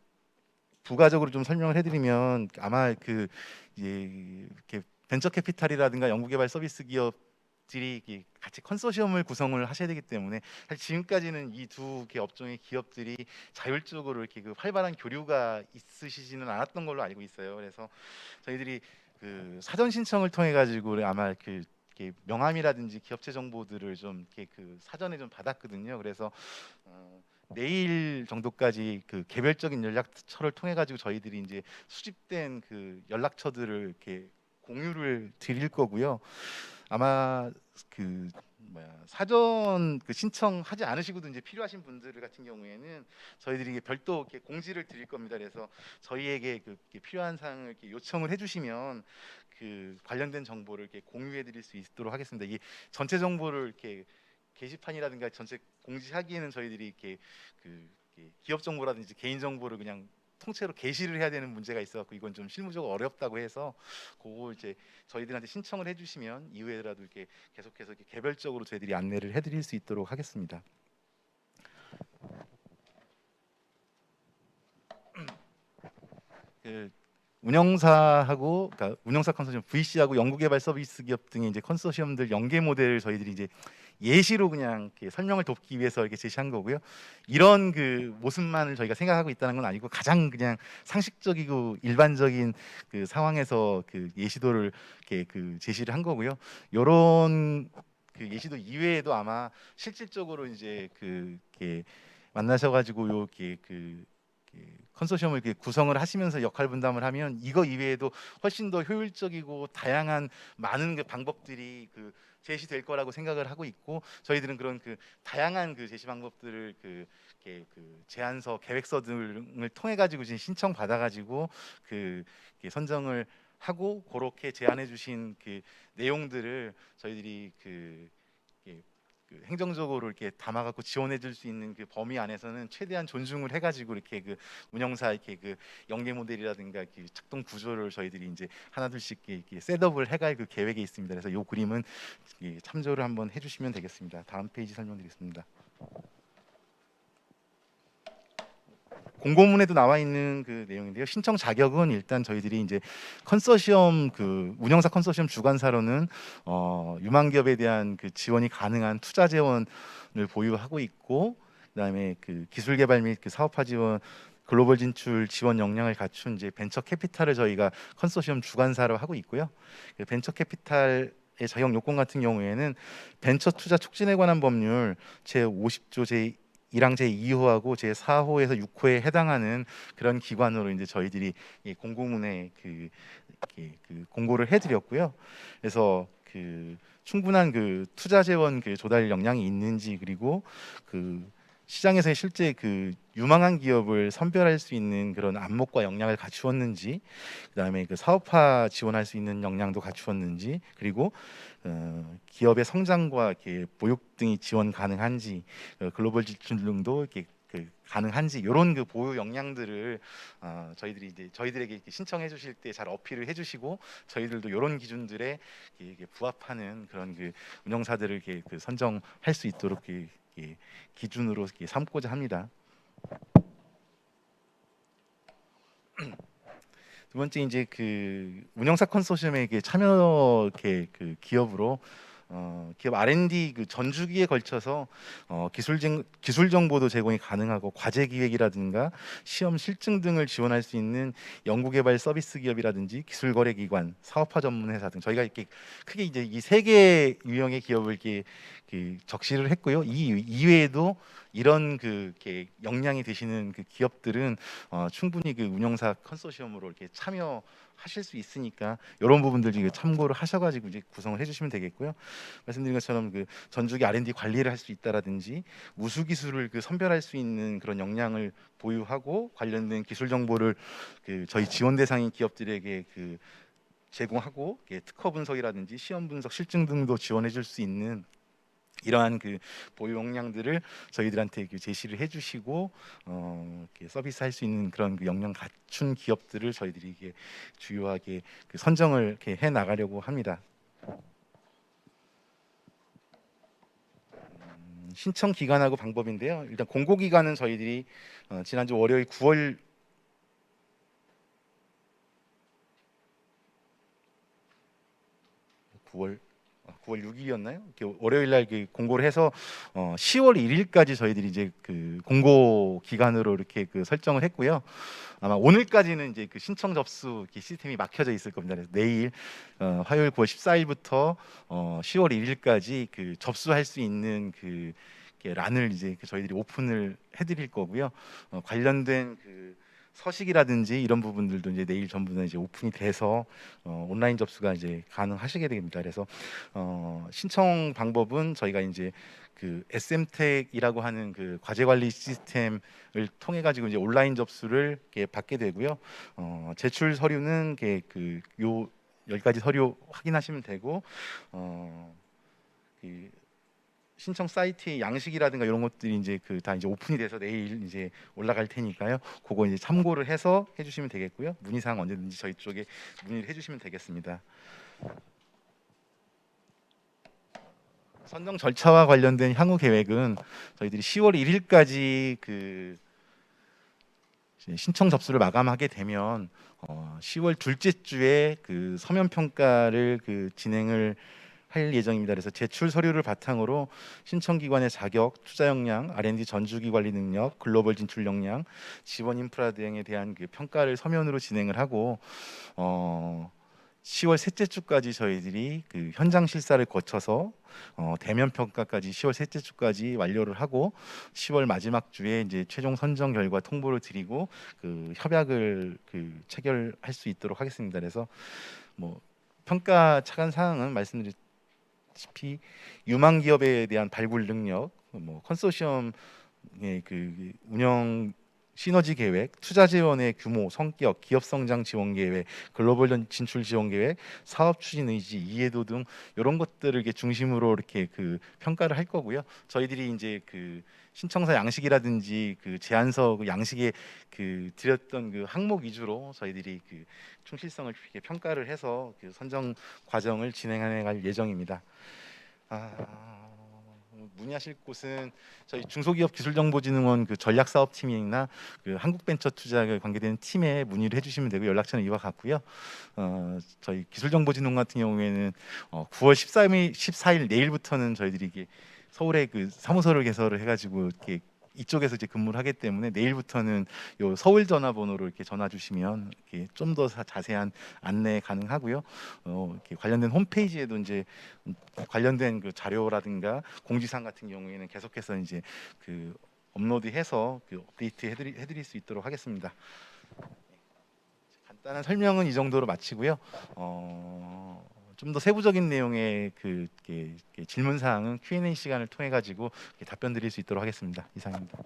부가적으로 좀 설명을 해드리면 아마 그 이제 이렇게 벤처 캐피탈이라든가 연구개발 서비스 기업들이 이렇게 같이 컨소시엄을 구성을 하셔야 되기 때문에 사실 지금까지는 이 두 개 업종의 기업들이 자율적으로 이렇게 그 활발한 교류가 있으시지는 않았던 걸로 알고 있어요. 그래서 저희들이 그 사전 신청을 통해 가지고 아마 그 이렇게 명함이라든지 기업체 정보들을 좀 이렇게 그 사전에 좀 받았거든요. 그래서 내일 정도까지 그 개별적인 연락처를 통해 가지고 저희들이 이제 수집된 그 연락처들을 이렇게 공유를 드릴 거고요. 아마 그 사전 그 신청하지 않으시고도 이제 필요하신 분들 같은 경우에는 저희들이 별도 이렇게 공지를 드릴 겁니다. 그래서 저희에게 그 이렇게 필요한 사항을 이렇게 요청을 해주시면 그 관련된 정보를 이렇게 공유해드릴 수 있도록 하겠습니다. 이 전체 정보를 이렇게 게시판이라든가 전체 공지하기에는 저희들이 이렇게 그 이렇게 기업 정보라든지 개인 정보를 그냥 통째로 게시를 해야 되는 문제가 있어갖고 이건 좀 실무적으로 어렵다고 해서 그거 이제 저희들한테 신청을 해주시면 이후에라도 이렇게 계속해서 이렇게 개별적으로 저희들이 안내를 해드릴 수 있도록 하겠습니다. 그 운영사하고 그러니까 운영사 컨소시엄 VC하고 연구개발 서비스 기업 등의 이제 컨소시엄들 연계 모델을 저희들이 이제 예시로 그냥 이렇게 설명을 돕기 위해서 이렇게 제시한 거고요. 이런 그 모습만을 저희가 생각하고 있다는 건 아니고 가장 그냥 상식적이고 일반적인 그 상황에서 그 예시도를 이렇게 그 제시를 한 거고요. 요런 그 예시도 이외에도 아마 실질적으로 이제 그 이렇게 만나셔가지고 요렇게 그 컨소시엄을 이렇게 구성을 하시면서 역할 분담을 하면 이거 이외에도 훨씬 더 효율적이고 다양한 많은 그 방법들이 그 제시될 거라고 생각을 하고 있고 저희들은 그런 그 다양한 그 제시 방법들을 그 이렇게 그 제안서 계획서 등을 통해 가지고 지금 신청 받아 가지고 그 이렇게 선정을 하고 그렇게 제안해 주신 그 내용들을 저희들이 그 이렇게 그 행정적으로 이렇게 담아갖고 지원해줄 수 있는 그 범위 안에서는 최대한 존중을 해가지고 이렇게 그 운영사 이렇게 그 연계 모델이라든가 그 작동 구조를 저희들이 이제 하나둘씩 이렇게 셋업을 해갈 그 계획에 있습니다. 그래서 이 그림은 참조를 한번 해주시면 되겠습니다. 다음 페이지 설명드리겠습니다. 공고문에도 나와 있는 그 내용인데요. 신청 자격은 일단 저희들이 이제 컨소시엄 그 운영사 컨소시엄 주관사로는 유망 기업에 대한 그 지원이 가능한 투자 재원을 보유하고 있고 그다음에 그 기술 개발 및 그 사업화 지원 글로벌 진출 지원 역량을 갖춘 이제 벤처 캐피탈을 저희가 컨소시엄 주관사로 하고 있고요. 그 벤처 캐피탈 의 자격 요건 같은 경우에는 벤처 투자 촉진에 관한 법률 제 50조 제 1항 제 2호하고 제 4호에서 6호에 해당하는 그런 기관으로 이제 저희들이 이 공고문에 그 공고를 해드렸고요. 그래서 그 충분한 그 투자 재원 그 조달 역량이 있는지 그리고 그 시장에서의 실제 그 유망한 기업을 선별할 수 있는 그런 안목과 역량을 갖추었는지, 그다음에 그 사업화 지원할 수 있는 역량도 갖추었는지, 그리고 기업의 성장과 이렇게 보육 등이 지원 가능한지, 글로벌 진출 등도 이렇게 그 가능한지 이런 그 보유 역량들을 저희들이 이제 저희들에게 이렇게 신청해 주실 때 잘 어필을 해주시고 저희들도 이런 기준들에 이렇게 부합하는 그런 그 운영사들을 이렇게 그 선정할 수 있도록 이렇게 기준으로 이렇게 삼고자 합니다. 두 번째 이제 그 운영사 컨소시엄에 참여 이렇게 그 기업으로 기업 R&D 그 전주기에 걸쳐서 기술 정보도 제공이 가능하고 과제 기획이라든가 시험 실증 등을 지원할 수 있는 연구개발 서비스 기업이라든지 기술 거래 기관, 사업화 전문 회사 등 저희가 이렇게 크게 이제 이 세 개 유형의 기업을 이렇게 그 적시를 했고요. 이 이외에도 이런 그 이렇게 역량이 되시는 그 기업들은 충분히 그 운영사 컨소시엄으로 이렇게 참여하실 수 있으니까 이런 부분들 지금 참고를 하셔가지고 이제 구성을 해주시면 되겠고요. 말씀드린 것처럼 그 전주기 R&D 관리를 할 수 있다라든지 우수 기술을 그 선별할 수 있는 그런 역량을 보유하고 관련된 기술 정보를 그 저희 지원 대상인 기업들에게 그 제공하고 특허 분석이라든지 시험 분석 실증 등도 지원해 줄 수 있는 이러한 그 보유 역량들을 저희들한테 그 제시를 해주시고 이렇게 서비스할 수 있는 그런 그 역량 갖춘 기업들을 저희들이 이게 주요하게 그 선정을 이렇게 해 나가려고 합니다. 신청 기간하고 방법인데요. 일단 공고 기간은 저희들이 지난주 월요일 9월 9월 6일이었나요? 월요일 날 공고를 해서 10월 1일까지 저희들이 이제 그 공고 기간으로 이렇게 그 설정을 했고요. 아마 오늘까지는 이제 그 신청 접수 이렇게 시스템이 막혀져 있을 겁니다. 그래서 내일 화요일 9월 14일부터 10월 1일까지 그 접수할 수 있는 그 이렇게 란을 이제 저희들이 오픈을 해드릴 거고요. 관련된 그 서식이라든지 이런 부분들도 이제 내일 전부 다 이제 오픈이 돼서 온라인 접수가 이제 가능하시게 됩니다. 그래서 신청 방법은 저희가 이제 그 SM택이라고 하는 그 과제 관리 시스템을 통해 가지고 이제 온라인 접수를 이렇게 받게 되고요. 제출 서류는 그요 10가지 서류 확인하시면 되고 그 신청 사이트의 양식이라든가 이런 것들이 이제 그 다 이제 오픈이 돼서 내일 이제 올라갈 테니까요. 그거 이제 참고를 해서 해주시면 되겠고요. 문의사항 언제든지 저희 쪽에 문의를 해주시면 되겠습니다. 선정 절차와 관련된 향후 계획은 저희들이 10월 1일까지 그 이제 신청 접수를 마감하게 되면 10월 둘째 주에 그 서면 평가를 그 진행을 할 예정입니다. 그래서 제출 서류를 바탕으로 신청 기관의 자격, 투자 역량, R&D 전주기 관리 능력, 글로벌 진출 역량, 지원 인프라 등에 대한 그 평가를 서면으로 진행을 하고 10월 셋째 주까지 저희들이 그 현장 실사를 거쳐서 대면 평가까지 10월 셋째 주까지 완료를 하고 10월 마지막 주에 이제 최종 선정 결과 통보를 드리고 그 협약을 그 체결할 수 있도록 하겠습니다. 그래서 뭐 평가 차관 사항은 말씀드렸 피 유망 기업에 대한 발굴 능력, 뭐 컨소시엄의 그 운영 시너지 계획, 투자 지원의 규모, 성격, 기업 성장 지원 계획, 글로벌 진출 지원 계획, 사업 추진 의지, 이해도 등 이런 것들을 이렇게 중심으로 이렇게 그 평가를 할 거고요. 저희들이 이제 그 신청서 양식이라든지 그 제안서 그 양식에 그 드렸던 그 항목 위주로 저희들이 그 충실성을 이렇게 평가를 해서 그 선정 과정을 진행해 갈 예정입니다. 문의하실 곳은 저희 중소기업기술정보진흥원 그 전략사업팀이나 그 한국벤처투자에 관계되는 팀에 문의를 해주시면 되고 연락처는 이와 같고요. 저희 기술정보진흥원 같은 경우에는 9월 14일 내일부터는 저희들이 이게 서울에 그 사무소를 개설을 해가지고 이렇게 이쪽에서 이제 근무를 하기 때문에 내일부터는 요 서울 전화번호로 이렇게 전화 주시면 이렇게 좀 더 자세한 안내 가능하고요. 이렇게 관련된 홈페이지에도 이제 관련된 그 자료라든가 공지사항 같은 경우에는 계속해서 이제 그 업로드해서 그 업데이트 해드릴 수 있도록 하겠습니다. 간단한 설명은 이 정도로 마치고요. 좀 더 세부적인 내용의 그 질문 사항은 Q&A 시간을 통해 가지고 답변 드릴 수 있도록 하겠습니다. 이상입니다.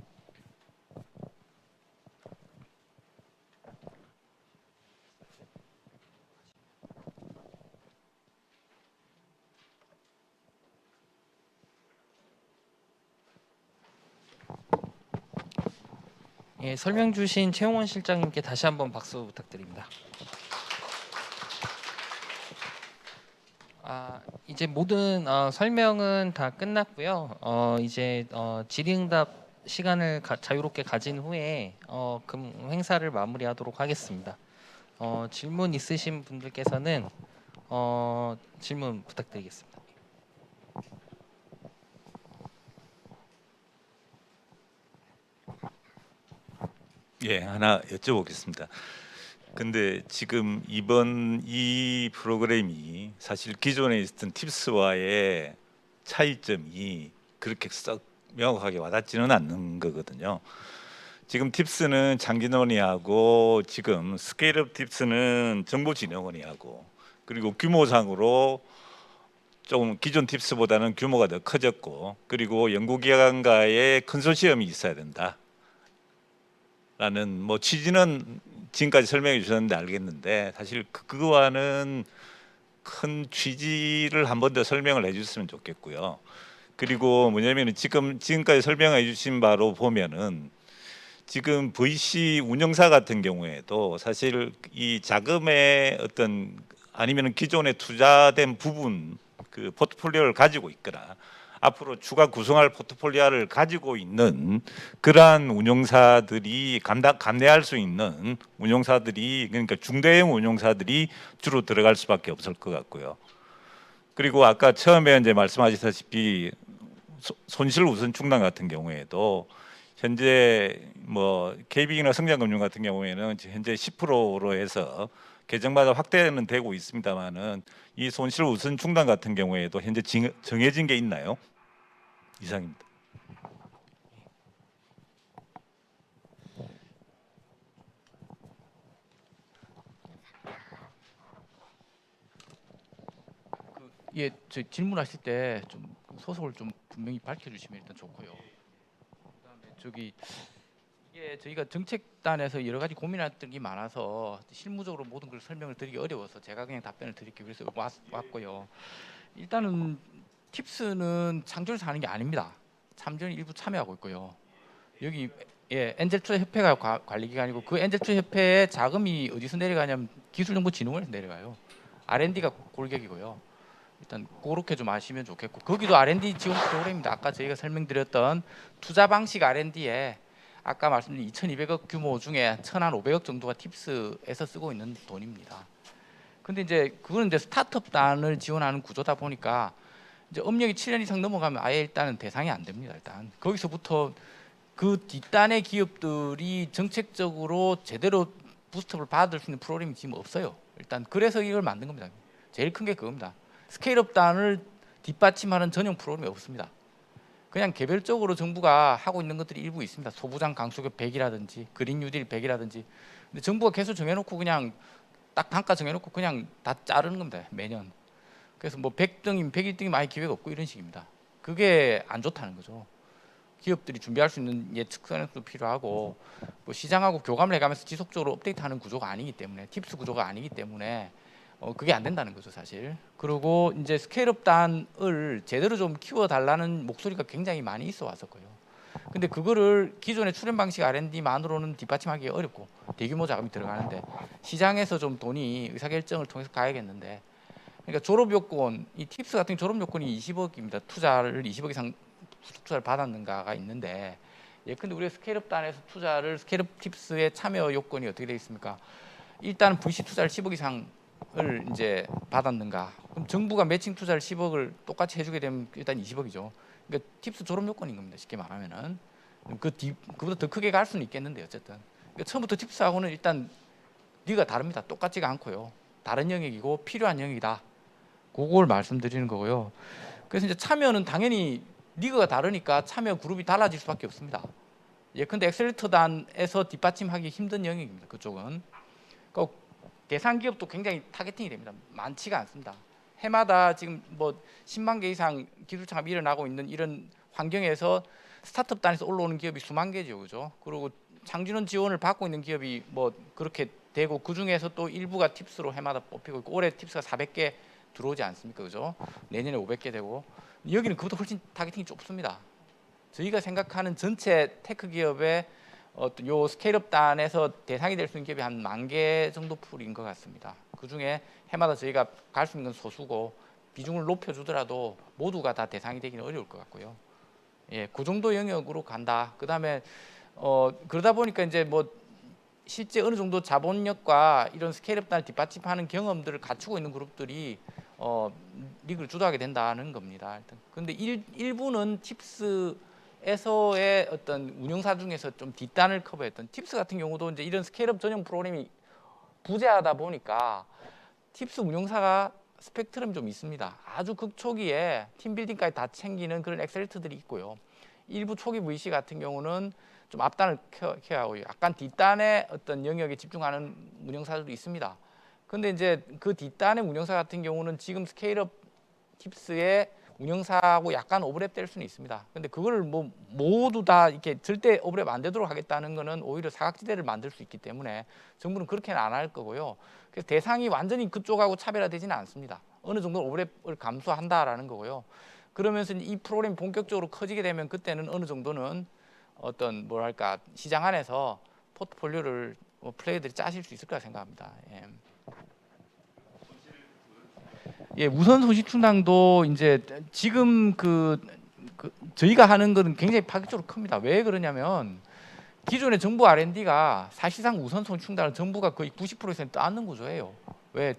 예, 설명 주신 최용원 실장님께 다시 한번 박수 부탁드립니다. 이제 모든 설명은 다 끝났고요. 이제 질의응답 시간을 자유롭게 가진 후에 행사를 마무리하도록 하겠습니다. 질문 있으신 분들께서는 질문 부탁드리겠습니다. 예, 하나 여쭤보겠습니다. 근데 지금 이번 이 프로그램이 사실 기존에 있었던 팁스와의 차이점이 그렇게 썩 명확하게 와닿지는 않는 거거든요. 지금 팁스는 장기 논의하고 지금 스케일업 팁스는 정보진흥원이 하고 그리고 규모상으로 좀 기존 팁스보다는 규모가 더 커졌고 그리고 연구기관과의 컨소시엄이 있어야 된다. 라는 뭐 취지는 지금까지 설명해 주셨는데 알겠는데 사실 그거와는 큰 취지를 한 번 더 설명을 해 주셨으면 좋겠고요. 그리고 뭐냐면은 지금까지 설명해 주신 바로 보면은 지금 VC 운영사 같은 경우에도 사실 이 자금의 어떤 아니면은 기존에 투자된 부분 그 포트폴리오를 가지고 있거나 앞으로 추가 구성할 포트폴리오를 가지고 있는 그러한 운용사들이 감내할 수 있는 운용사들이, 그러니까 중대형 운용사들이 주로 들어갈 수밖에 없을 것 같고요. 그리고 아까 처음에 이제 말씀하셨다시피 손실 우선 충당 같은 경우에도 현재 뭐 KB나 성장금융 같은 경우에는 현재 10%로 해서 계정마다 확대는 되고 있습니다만은 이 손실 우선 충당 같은 경우에도 현재 정해진 게 있나요? 이상입니다. 예, 저 질문하실 때 좀 소속을 좀 분명히 밝혀주시면 일단 좋고요. 그다음에 저기 이게 저희가 정책단에서 여러 가지 고민했던 게 많아서 실무적으로 모든 걸 설명을 드리기 어려워서 제가 그냥 답변을 드릴게요. 그래서 왔고요. 일단은 팁스는 창조에서 하는 게 아닙니다. 참조는 일부 참여하고 있고요. 여기 엔젤 투자 협회가 관리 기관이고 그 엔젤 투자 협회의 자금이 어디서 내려가냐면 기술정보진흥원에서 내려가요. R&D가 골격이고요. 일단 그렇게 좀 아시면 좋겠고 거기도 R&D 지원 프로그램입니다. 아까 저희가 설명드렸던 투자 방식 R&D에 아까 말씀드린 2,200억 규모 중에 1,500억 정도가 팁스에서 쓰고 있는 돈입니다. 근데 이제 그거는 이제 스타트업단을 지원하는 구조다 보니까 이제 업력이 7년 이상 넘어가면 아예 일단은 대상이 안 됩니다. 일단 거기서부터 그 뒷단의 기업들이 정책적으로 제대로 부스트업을 받을 수 있는 프로그램이 지금 없어요. 일단 그래서 이걸 만든 겁니다. 제일 큰 게 그겁니다. 스케일업단을 뒷받침하는 전용 프로그램이 없습니다. 그냥 개별적으로 정부가 하고 있는 것들이 일부 있습니다. 소부장 강수급 100이라든지 그린 뉴딜 100이라든지. 근데 정부가 계속 정해놓고 그냥 딱 단가 정해놓고 그냥 다 자르는 겁니다. 매년. 그래서 뭐 100등이면 101등이 많이 기회가 없고 이런 식입니다. 그게 안 좋다는 거죠. 기업들이 준비할 수 있는 예측 선행도 필요하고 뭐 시장하고 교감을 해가면서 지속적으로 업데이트하는 구조가 아니기 때문에 팁스 구조가 아니기 때문에 그게 안 된다는 거죠 사실. 그리고 이제 스케일업단을 제대로 좀 키워달라는 목소리가 굉장히 많이 있어 왔었고요. 근데 그거를 기존의 출연 방식 R&D만으로는 뒷받침하기 어렵고 대규모 자금이 들어가는데 시장에서 좀 돈이 의사결정을 통해서 가야겠는데, 그러니까 졸업 요건, 이 팁스 같은 졸업 요건이 20억입니다. 투자를 20억 이상 투자를 받았는가가 있는데, 근데 우리가 스케일업단에서 투자를 스케일업 팁스의 참여 요건이 어떻게 되어 있습니까? 일단 VC 투자를 10억 이상을 이제 받았는가? 그럼 정부가 매칭 투자를 10억을 똑같이 해주게 되면 일단 20억이죠. 그러니까 팁스 졸업 요건인 겁니다. 쉽게 말하면은 그보다 더 크게 갈 수는 있겠는데 어쨌든. 그러니까 처음부터 팁스하고는 일단 리가 다릅니다. 똑같지가 않고요. 다른 영역이고 필요한 영역이다. 그걸 말씀드리는 거고요. 그래서 이제 참여는 당연히 리그가 다르니까 참여 그룹이 달라질 수밖에 없습니다. 근데 엑셀레이터단에서 뒷받침하기 힘든 영역입니다. 그쪽은. 그러니까 대상 기업도 굉장히 타겟팅이 됩니다. 많지가 않습니다. 해마다 지금 뭐 10만 개 이상 기술 창업이 일어나고 있는 이런 환경에서 스타트업 단에서 올라오는 기업이 수만 개죠, 그죠? 그리고 창진원 지원을 받고 있는 기업이 뭐 그렇게 되고 그 중에서 또 일부가 팁스로 해마다 뽑히고 있고 올해 팁스가 400개 들어오지 않습니까, 그죠? 내년에 500개 되고 여기는 그보다 훨씬 타겟팅이 좁습니다. 저희가 생각하는 전체 테크 기업의 요 스케일업 단에서 대상이 될 수 있는 기업이 한 10,000개 정도 풀인 것 같습니다. 그 중에 해마다 저희가 갈 수 있는 건 소수고 비중을 높여주더라도 모두가 다 대상이 되기는 어려울 것 같고요. 그 정도 영역으로 간다. 그 다음에 그러다 보니까 이제 뭐 실제 어느 정도 자본력과 이런 스케일업 단을 뒷받침하는 경험들을 갖추고 있는 그룹들이 리그를 주도하게 된다는 겁니다. 그런데 일부는 팁스에서의 어떤 운영사 중에서 좀 뒷단을 커버했던 팁스 같은 경우도 이제 이런 스케일업 전용 프로그램이 부재하다 보니까 팁스 운영사가 스펙트럼이 좀 있습니다. 아주 극초기에 팀빌딩까지 다 챙기는 그런 엑셀레이터들이 있고요. 일부 초기 VC 같은 경우는 좀 앞단을 케어하고 약간 뒷단의 어떤 영역에 집중하는 운영사들도 있습니다. 근데 이제 그 뒷단의 운영사 같은 경우는 지금 스케일업 팁스의 운영사하고 약간 오버랩 될 수는 있습니다. 근데 그걸 뭐 모두 다 이렇게 절대 오버랩 안 되도록 하겠다는 거는 오히려 사각지대를 만들 수 있기 때문에 정부는 그렇게는 안 할 거고요. 그래서 대상이 완전히 그쪽하고 차별화되지는 않습니다. 어느 정도 오버랩을 감수한다라는 거고요. 그러면서 이 프로그램이 본격적으로 커지게 되면 그때는 어느 정도는 어떤 뭐랄까 시장 안에서 포트폴리오를 플레이들이 짜실 수 있을 거라 생각합니다. 예, 우선 손실 충당도 이제 지금 저희가 하는 것은 굉장히 파격적으로 큽니다. 왜 그러냐면 기존의 정부 R&D가 사실상 우선 손실 충당을 정부가 거의 90% 이상 떠안는 구조예요. 왜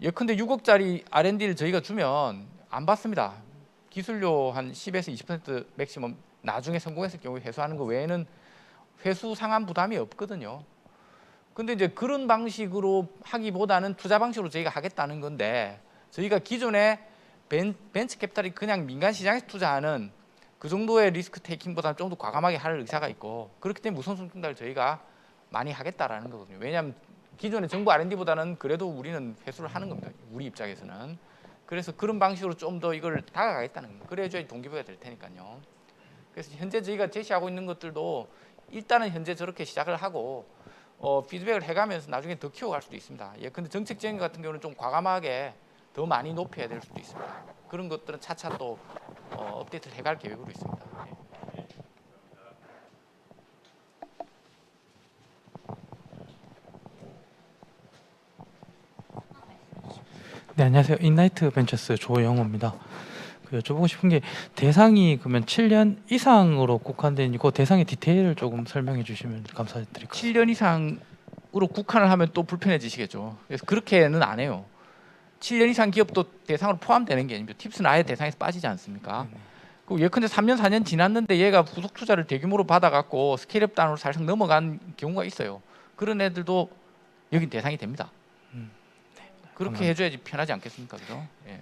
예컨대 6억짜리 R&D를 저희가 주면 안 받습니다. 기술료 한 10에서 20% 맥시멈 나중에 성공했을 경우에 회수하는 거 외에는 회수 상한 부담이 없거든요. 근데 이제 그런 방식으로 하기보다는 투자 방식으로 저희가 하겠다는 건데 저희가 기존에 벤처 캐피탈이 그냥 민간 시장에서 투자하는 그 정도의 리스크 테이킹보다는 좀 더 과감하게 할 의사가 있고 그렇기 때문에 우선 손실 충당을 저희가 많이 하겠다라는 거거든요. 왜냐하면 기존의 정부 R&D보다는 그래도 우리는 회수를 하는 겁니다. 우리 입장에서는. 그래서 그런 방식으로 좀 더 이걸 다가가겠다는 겁니다. 그래야지 동기부여가 될 테니까요. 그래서 현재 저희가 제시하고 있는 것들도 일단은 현재 저렇게 시작을 하고 피드백을 해가면서 나중에 더 키워갈 수도 있습니다. 예, 근데 정책적인 것 같은 경우는 좀 과감하게 더 많이 높여야 될 수도 있습니다. 그런 것들은 차차 또 업데이트를 해갈 계획으로 있습니다. 예. 네, 안녕하세요. 인나이트 벤처스 조영호입니다. 여쭤보고 싶은 게 대상이 그러면 7년 이상으로 국한된 그 대상의 디테일을 조금 설명해 주시면 감사드릴 것 같습니다. 7년 이상으로 국한을 하면 또 불편해지시겠죠. 그래서 그렇게는 안 해요. 7년 이상 기업도 대상으로 포함되는 게 아닙니다. 팁스는 아예 대상에서 빠지지 않습니까? 그 예컨대 3년 4년 지났는데 얘가 후속 투자를 대규모로 받아갖고 스케일업 단으로 살짝 넘어간 경우가 있어요. 그런 애들도 여기 대상이 됩니다. 그렇게 감사합니다. 해줘야지 편하지 않겠습니까, 그죠? 예.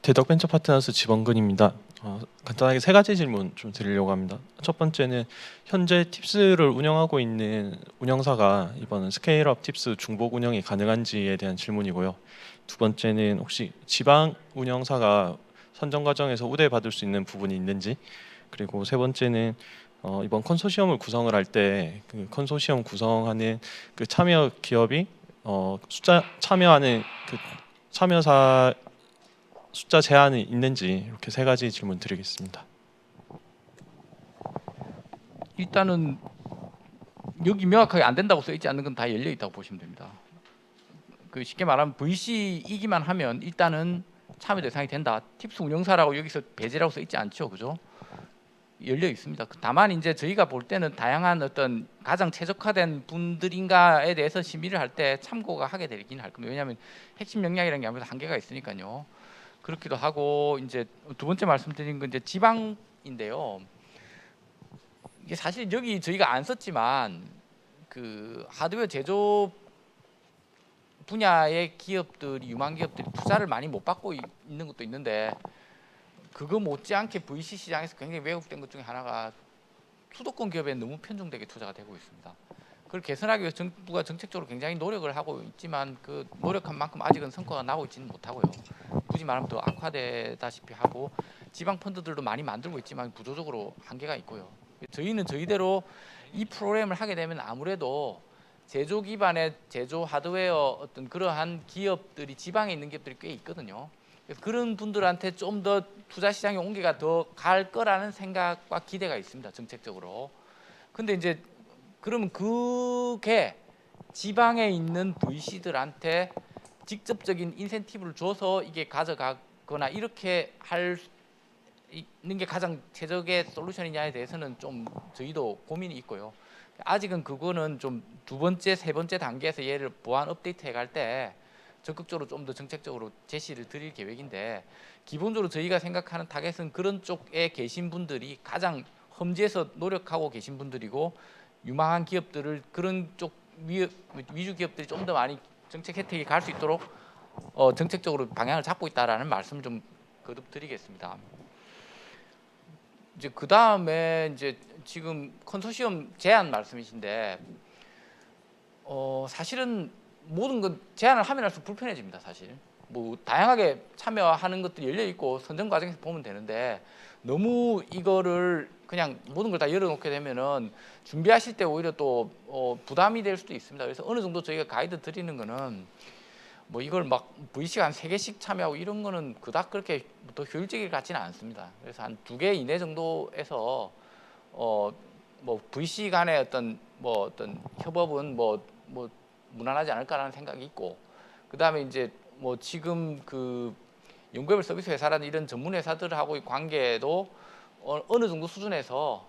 대덕벤처 파트너스 지범근입니다. 간단하게 세 가지 질문 좀 드리려고 합니다. 첫 번째는 현재 팁스를 운영하고 있는 운영사가 이번 스케일업 팁스 중복 운영이 가능한지에 대한 질문이고요. 두 번째는 혹시 지방 운영사가 선정 과정에서 우대받을 수 있는 부분이 있는지, 그리고 세 번째는 이번 컨소시엄을 구성을 할 때 그 컨소시엄 구성하는 그 참여 기업이 참여하는 그 참여사 숫자 제한이 있는지, 이렇게 세 가지 질문 드리겠습니다. 일단은 여기 명확하게 안 된다고 써 있지 않는 건 다 열려 있다고 보시면 됩니다. 그 쉽게 말하면 VC이기만 하면 일단은 참여 대상이 된다. 팁스 운영사라고 여기서 배제라고 써 있지 않죠, 그죠? 열려 있습니다. 다만 이제 저희가 볼 때는 다양한 어떤 가장 최적화된 분들인가에 대해서 심의를 할 때 참고가 하게 되긴 할 겁니다. 왜냐하면 핵심 역량이라는 게 아무래도 한계가 있으니까요. 그렇기도 하고 이제 두 번째 말씀드린 건 이제 지방인데요. 이게 사실 여기 저희가 안 썼지만 그 하드웨어 제조 분야의 기업들이 유망 기업들이 투자를 많이 못 받고 있는 것도 있는데 그거 못지않게 VC 시장에서 굉장히 왜곡된 것 중에 하나가 수도권 기업에 너무 편중되게 투자가 되고 있습니다. 그걸 개선하기 위해서 정부가 정책적으로 굉장히 노력을 하고 있지만 그 노력한 만큼 아직은 성과가 나오고 있지는 못하고요. 굳이 말하면 더 악화되다시피 하고 지방 펀드들도 많이 만들고 있지만 구조적으로 한계가 있고요. 저희는 저희대로 이 프로그램을 하게 되면 아무래도 제조 기반의 제조 하드웨어 어떤 그러한 기업들이 지방에 있는 기업들이 꽤 있거든요. 그래서 그런 분들한테 좀 더 투자 시장의 온기가 더 갈 거라는 생각과 기대가 있습니다. 정책적으로. 근데 이제 그러면 그게 지방에 있는 VC들한테 직접적인 인센티브를 줘서 이게 가져가거나 이렇게 할 있는 게 가장 최적의 솔루션이냐에 대해서는 좀 저희도 고민이 있고요. 아직은 그거는 좀 두 번째, 세 번째 단계에서 얘를 보완 업데이트 해갈 때 적극적으로 좀 더 정책적으로 제시를 드릴 계획인데 기본적으로 저희가 생각하는 타겟은 그런 쪽에 계신 분들이 가장 험지에서 노력하고 계신 분들이고 유망한 기업들을 그런 쪽 위주 기업들이 좀 더 많이 정책 혜택이 갈 수 있도록 정책적으로 방향을 잡고 있다라는 말씀을 좀 거듭 드리겠습니다. 이제 그 다음에 이제 지금 컨소시엄 제한 말씀이신데 사실은 모든 건 제한을 하면 할수록 불편해집니다. 사실 뭐 다양하게 참여하는 것들이 열려 있고 선정 과정에서 보면 되는데 너무 이거를 그냥 모든 걸 다 열어놓게 되면은 준비하실 때 오히려 또 부담이 될 수도 있습니다. 그래서 어느 정도 저희가 가이드 드리는 거는 뭐 이걸 막 VC가 한 3개씩 참여하고 이런 거는 그닥 그렇게 더 효율적일 것 같지는 않습니다. 그래서 한 2개 이내 정도에서 뭐 VC 간의 어떤 협업은 뭐 무난하지 않을까라는 생각이 있고, 그다음에 이제 뭐 지금 그 연구개발 서비스 회사라는 이런 전문 회사들하고의 관계도 어느 정도 수준에서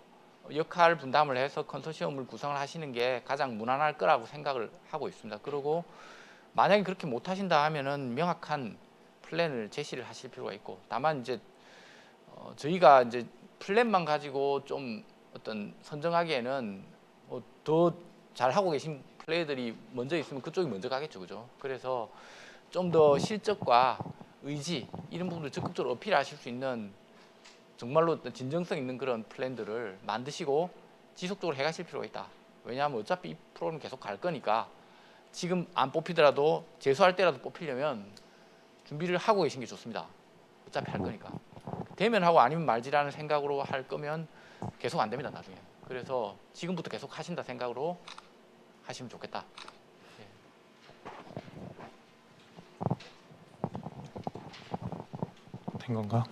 역할 분담을 해서 컨소시엄을 구성을 하시는 게 가장 무난할 거라고 생각을 하고 있습니다. 그리고 만약에 그렇게 못 하신다 하면은 명확한 플랜을 제시를 하실 필요가 있고, 다만 이제 저희가 이제 플랜만 가지고 좀 어떤 선정하기에는 더 잘하고 계신 플레이들이 먼저 있으면 그쪽이 먼저 가겠죠, 그죠? 그래서 좀 더 실적과 의지 이런 부분을 적극적으로 어필하실 수 있는 정말로 어떤 진정성 있는 그런 플랜들을 만드시고 지속적으로 해가실 필요가 있다. 왜냐하면 어차피 이 프로그램 계속 갈 거니까 지금 안 뽑히더라도 재수할 때라도 뽑히려면 준비를 하고 계신 게 좋습니다. 어차피 할 거니까. 되면 하고 아니면 말지라는 생각으로 할 거면 계속 안 됩니다, 나중에. 그래서 지금부터 계속 하신다 생각으로 하시면 좋겠다. 된 건가?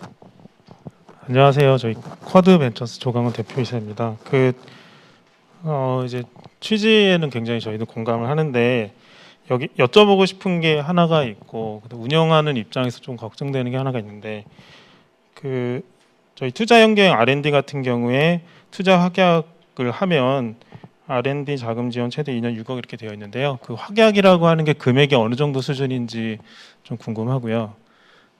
안녕하세요. 저희 쿼드 벤처스 조강훈 대표이사입니다. 이제 취지에는 굉장히 저희도 공감을 하는데 여기 여쭤보고 싶은 게 하나가 있고 운영하는 입장에서 좀 걱정되는 게 하나가 있는데 저희 투자 연계형 R&D 같은 경우에 투자 확약을 하면 R&D 자금 지원 최대 2년 6억 이렇게 되어 있는데요. 그 확약이라고 하는 게 금액이 어느 정도 수준인지 좀 궁금하고요.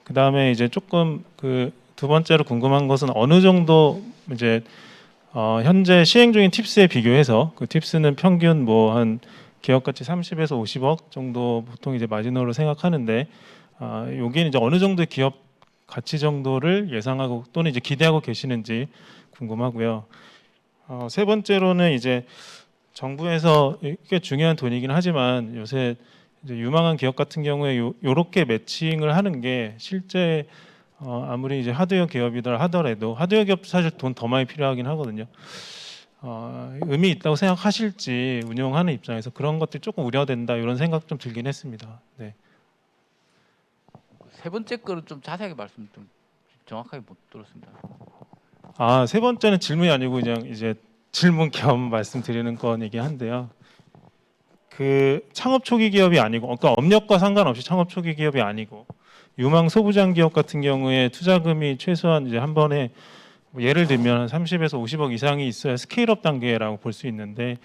그 다음에 이제 조금 두 번째로 궁금한 것은 어느 정도 이제 현재 시행 중인 팁스에 비교해서 그 팁스는 평균 뭐 한 기업 가치 30에서 50억 정도 보통 이제 마지노로 생각하는데 여기는 이제 어느 정도의 기업 가치 정도를 예상하고 또는 이제 기대하고 계시는지 궁금하고요. 세 번째로는 이제 정부에서 꽤 중요한 돈이긴 하지만 요새 이제 유망한 기업 같은 경우에 요렇게 매칭을 하는 게 실제 아무리 이제 하드웨어 기업이라 하더라도 하드웨어 기업도 사실 돈 더 많이 필요하긴 하거든요. 의미 있다고 생각하실지 운영하는 입장에서 그런 것들이 조금 우려된다 이런 생각 좀 들긴 했습니다. 네. 세 번째 거를 좀 자세하게 말씀 좀 정확하게 못 들었습니다. 세 번째는 질문이 아니고 그냥 이제 질문 겸 말씀드리는 거이긴 한데요. 그 창업 초기 기업이 아니고, 그러니까 업력과 상관없이 창업 초기 기업이 아니고 유망 소부장 기업 같은 경우에 투자금이 최소한 이제 한 번에 예를 들면 한 30에서 50억 이상이 있어야 스케일업 단계라고 볼 수 있는데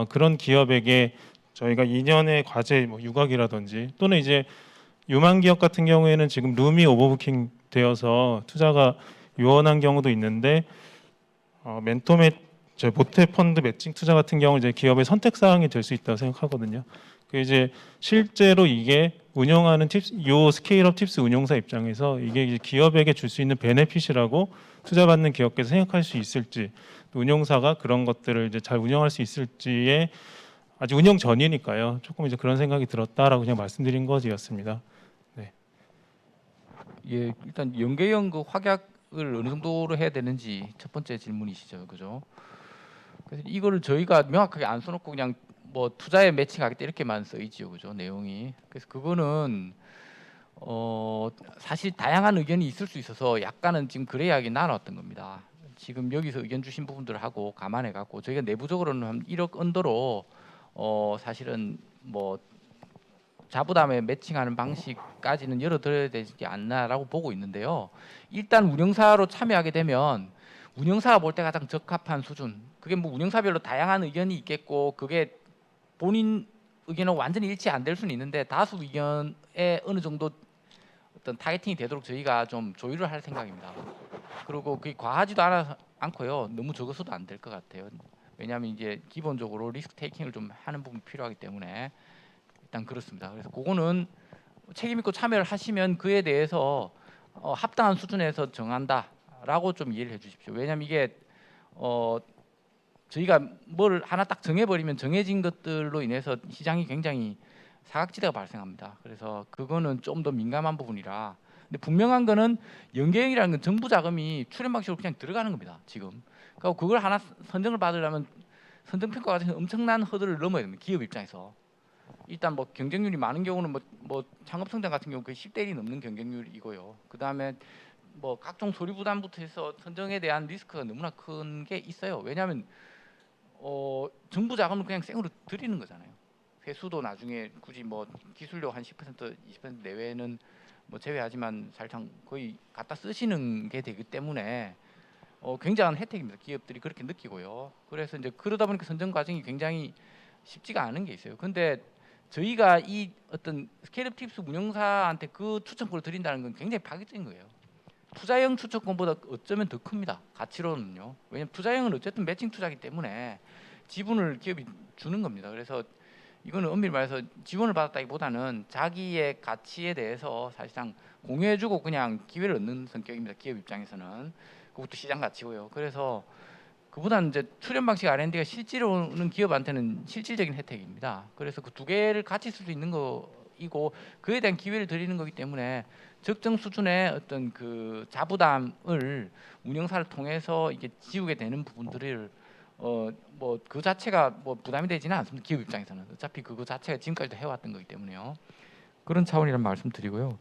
그런 기업에게 저희가 2년의 과제 뭐 유각이라든지 또는 이제 유망 기업 같은 경우에는 지금 룸이 오버부킹 되어서 투자가 요원한 경우도 있는데 모태 펀드 매칭 투자 같은 경우 이제 기업의 선택 사항이 될 수 있다고 생각하거든요. 그 이제 실제로 이게 운영하는 요 스케일업 팁스 운용사 입장에서 이게 이제 기업에게 줄 수 있는 베네핏이라고 투자받는 기업께서 생각할 수 있을지, 또 운용사가 그런 것들을 이제 잘 운영할 수 있을지에 아직 운영 전이니까요. 조금 이제 그런 생각이 들었다라고 그냥 말씀드린 것이었습니다. 네. 예, 일단 연계형 그 확약을 어느 정도로 해야 되는지 첫 번째 질문이시죠, 그죠? 그래서 이거를 저희가 명확하게 안 써놓고 그냥 뭐 투자에 매칭하겠다 이렇게만 써 있지요, 그죠? 내용이. 그래서 그거는 사실 다양한 의견이 있을 수 있어서 약간은 지금 그래야하게 나눴던 겁니다. 지금 여기서 의견 주신 부분들하고 감안해 갖고 저희가 내부적으로는 한 1억 언더로 사실은 뭐 자부담에 매칭하는 방식까지는 열어드려야 되지 않나라고 보고 있는데요. 일단 운영사로 참여하게 되면 운영사가 볼 때 가장 적합한 수준, 그게 뭐 운영사별로 다양한 의견이 있겠고 그게 본인 의견은 완전히 일치 안 될 수는 있는데 다수 의견에 어느 정도 어떤 타겟팅이 되도록 저희가 좀 조율을 할 생각입니다. 그리고 그게 과하지도 않고요. 너무 적어서도 안 될 것 같아요. 왜냐하면 이제 기본적으로 리스크 테이킹을 좀 하는 부분이 필요하기 때문에 일단 그렇습니다. 그래서 그거는 책임 있고 참여를 하시면 그에 대해서 합당한 수준에서 정한다라고 좀 이해를 해주십시오. 왜냐하면 이게 저희가 뭘 하나 딱 정해버리면 정해진 것들로 인해서 시장이 굉장히 사각지대가 발생합니다. 그래서 그거는 좀 더 민감한 부분이라. 근데 분명한 거는 연계형이라는 건 정부 자금이 출연 방식으로 그냥 들어가는 겁니다. 지금. 그러니까 그걸 하나 선정을 받으려면 선정 평가 과정에서 엄청난 허들을 넘어야 됩니다. 기업 입장에서. 일단 뭐 경쟁률이 많은 경우는 뭐 창업 성장 같은 경우 거의 10대 1이 넘는 경쟁률이고요. 그다음에 뭐 각종 소리 부담부터 해서 선정에 대한 리스크가 너무나 큰 게 있어요. 왜냐하면 정부 자금을 그냥 생으로 드리는 거잖아요. 회수도 나중에 굳이 뭐 기술료 한 10% 20% 내외는 뭐 제외하지만 사실상 거의 갖다 쓰시는 게 되기 때문에 굉장한 혜택입니다. 기업들이 그렇게 느끼고요. 그래서 이제 그러다 보니까 선정 과정이 굉장히 쉽지가 않은 게 있어요. 근데 저희가 이 어떤 스케일업 팁스 운영사한테 그 추천권을 드린다는 건 굉장히 파격적인 거예요. 투자형 추천권보다 어쩌면 더 큽니다. 가치로는요. 왜냐하면 투자형은 어쨌든 매칭 투자이기 때문에 지분을 기업이 주는 겁니다. 그래서 이거는 엄밀히 말해서 지원을 받았다기보다는 자기의 가치에 대해서 사실상 공유해주고 그냥 기회를 얻는 성격입니다. 기업 입장에서는 그것도 시장 가치고요. 그래서 그보다는 이제 출연 방식 R&D가 실제로는 기업한테는 실질적인 혜택입니다. 그래서 그 두 개를 같이 쓸 수 있는 거이고 그에 대한 기회를 드리는 거기 때문에 적정 수준의 어떤 그 자부담을 운영사를 통해서 이게 지우게 되는 부분들을 뭐 그 자체가 뭐 부담이 되지는 않습니다. 기업 입장에서는 어차피 그거 자체가 지금까지도 해왔던 거기 때문에요. 그런 차원이란 말씀드리고요.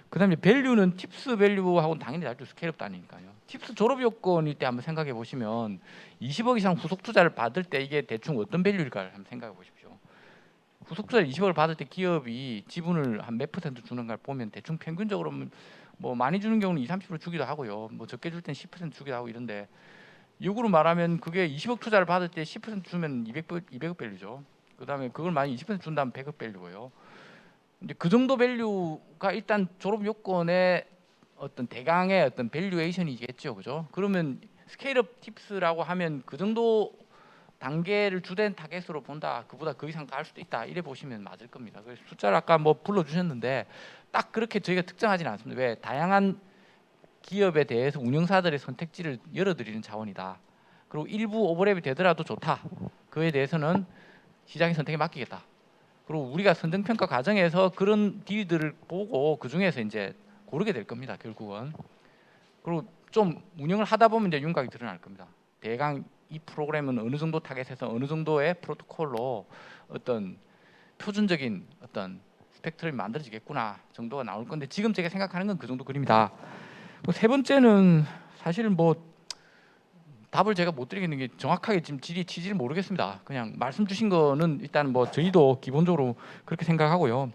그다음에 밸류는 팁스 밸류하고는 당연히 달리 스케일업도 아니니까요. 팁스 졸업 요건일 때 한번 생각해 보시면 20억 이상 후속 투자를 받을 때 이게 대충 어떤 밸류일까를 한번 생각해 보십시오. 후속 투자 20억을 받을 때 기업이 지분을 한 몇 퍼센트 주는 걸 보면 대충 평균적으로 뭐 많이 주는 경우는 20-30% 주기도 하고요. 뭐 적게 줄 땐 10% 주기도 하고 이런데 역으로 말하면 그게 20억 투자를 받을 때 10% 주면 200억 밸류죠. 그다음에 그걸 많이 20% 준다면 100억 밸류고요. 이제 그 정도 밸류가 일단 졸업 요건의 어떤 대강의 어떤 밸류에이션이겠죠, 그죠? 그러면 스케일업 팁스라고 하면 그 정도 단계를 주된 타겟으로 본다. 그보다 그 이상 갈 수도 있다. 이래 보시면 맞을 겁니다. 그래서 숫자를 아까 뭐 불러주셨는데 딱 그렇게 저희가 특정하지는 않습니다. 왜 다양한 기업에 대해서 운영사들의 선택지를 열어드리는 차원이다. 그리고 일부 오버랩이 되더라도 좋다. 그에 대해서는 시장의 선택에 맡기겠다. 그리고 우리가 선정평가 과정에서 그런 딜들을 보고 그 중에서 이제 고르게 될 겁니다. 결국은. 그리고 좀 운영을 하다 보면 이제 윤곽이 드러날 겁니다. 대강 이 프로그램은 어느 정도 타겟에서 어느 정도의 프로토콜로 어떤 표준적인 어떤 스펙트럼이 만들어지겠구나 정도가 나올 건데 지금 제가 생각하는 건 그 정도 그림이다. 세 번째는 사실은 뭐 답을 제가 못 드리겠는 게 정확하게 지금 취지를 모르겠습니다. 그냥 말씀 주신 거는 일단 뭐 저희도 기본적으로 그렇게 생각하고요.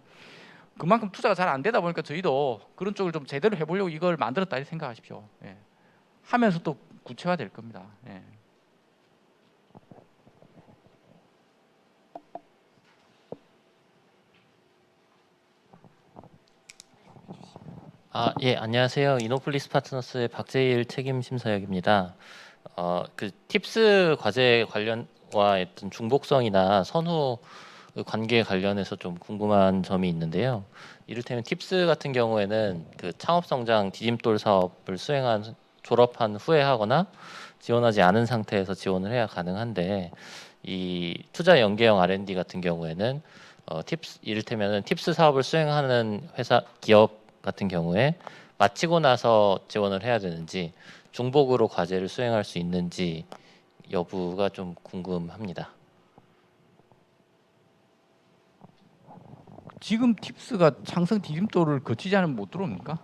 그만큼 투자가 잘 안 되다 보니까 저희도 그런 쪽을 좀 제대로 해보려고 이걸 만들었다 이렇게 생각하십시오. 예. 하면서 또 구체화될 겁니다. 예. 예, 안녕하세요. 이노플리스 파트너스의 박재일 책임 심사역입니다. 그 팁스 과제 관련과 어떤 중복성이나 선후 그 관계 관련해서 좀 궁금한 점이 있는데요. 이를테면 팁스 같은 경우에는 그 창업성장 디딤돌 사업을 졸업한 후에 하거나 지원하지 않은 상태에서 지원을 해야 가능한데 이 투자 연계형 R&D 같은 경우에는 이를테면은 팁스 사업을 수행하는 기업 같은 경우에 마치고 나서 지원을 해야 되는지 중복으로 과제를 수행할 수 있는지 여부가 좀 궁금합니다. 지금 팁스가 창성 디딤돌을 거치지 않으면 못 들어옵니까?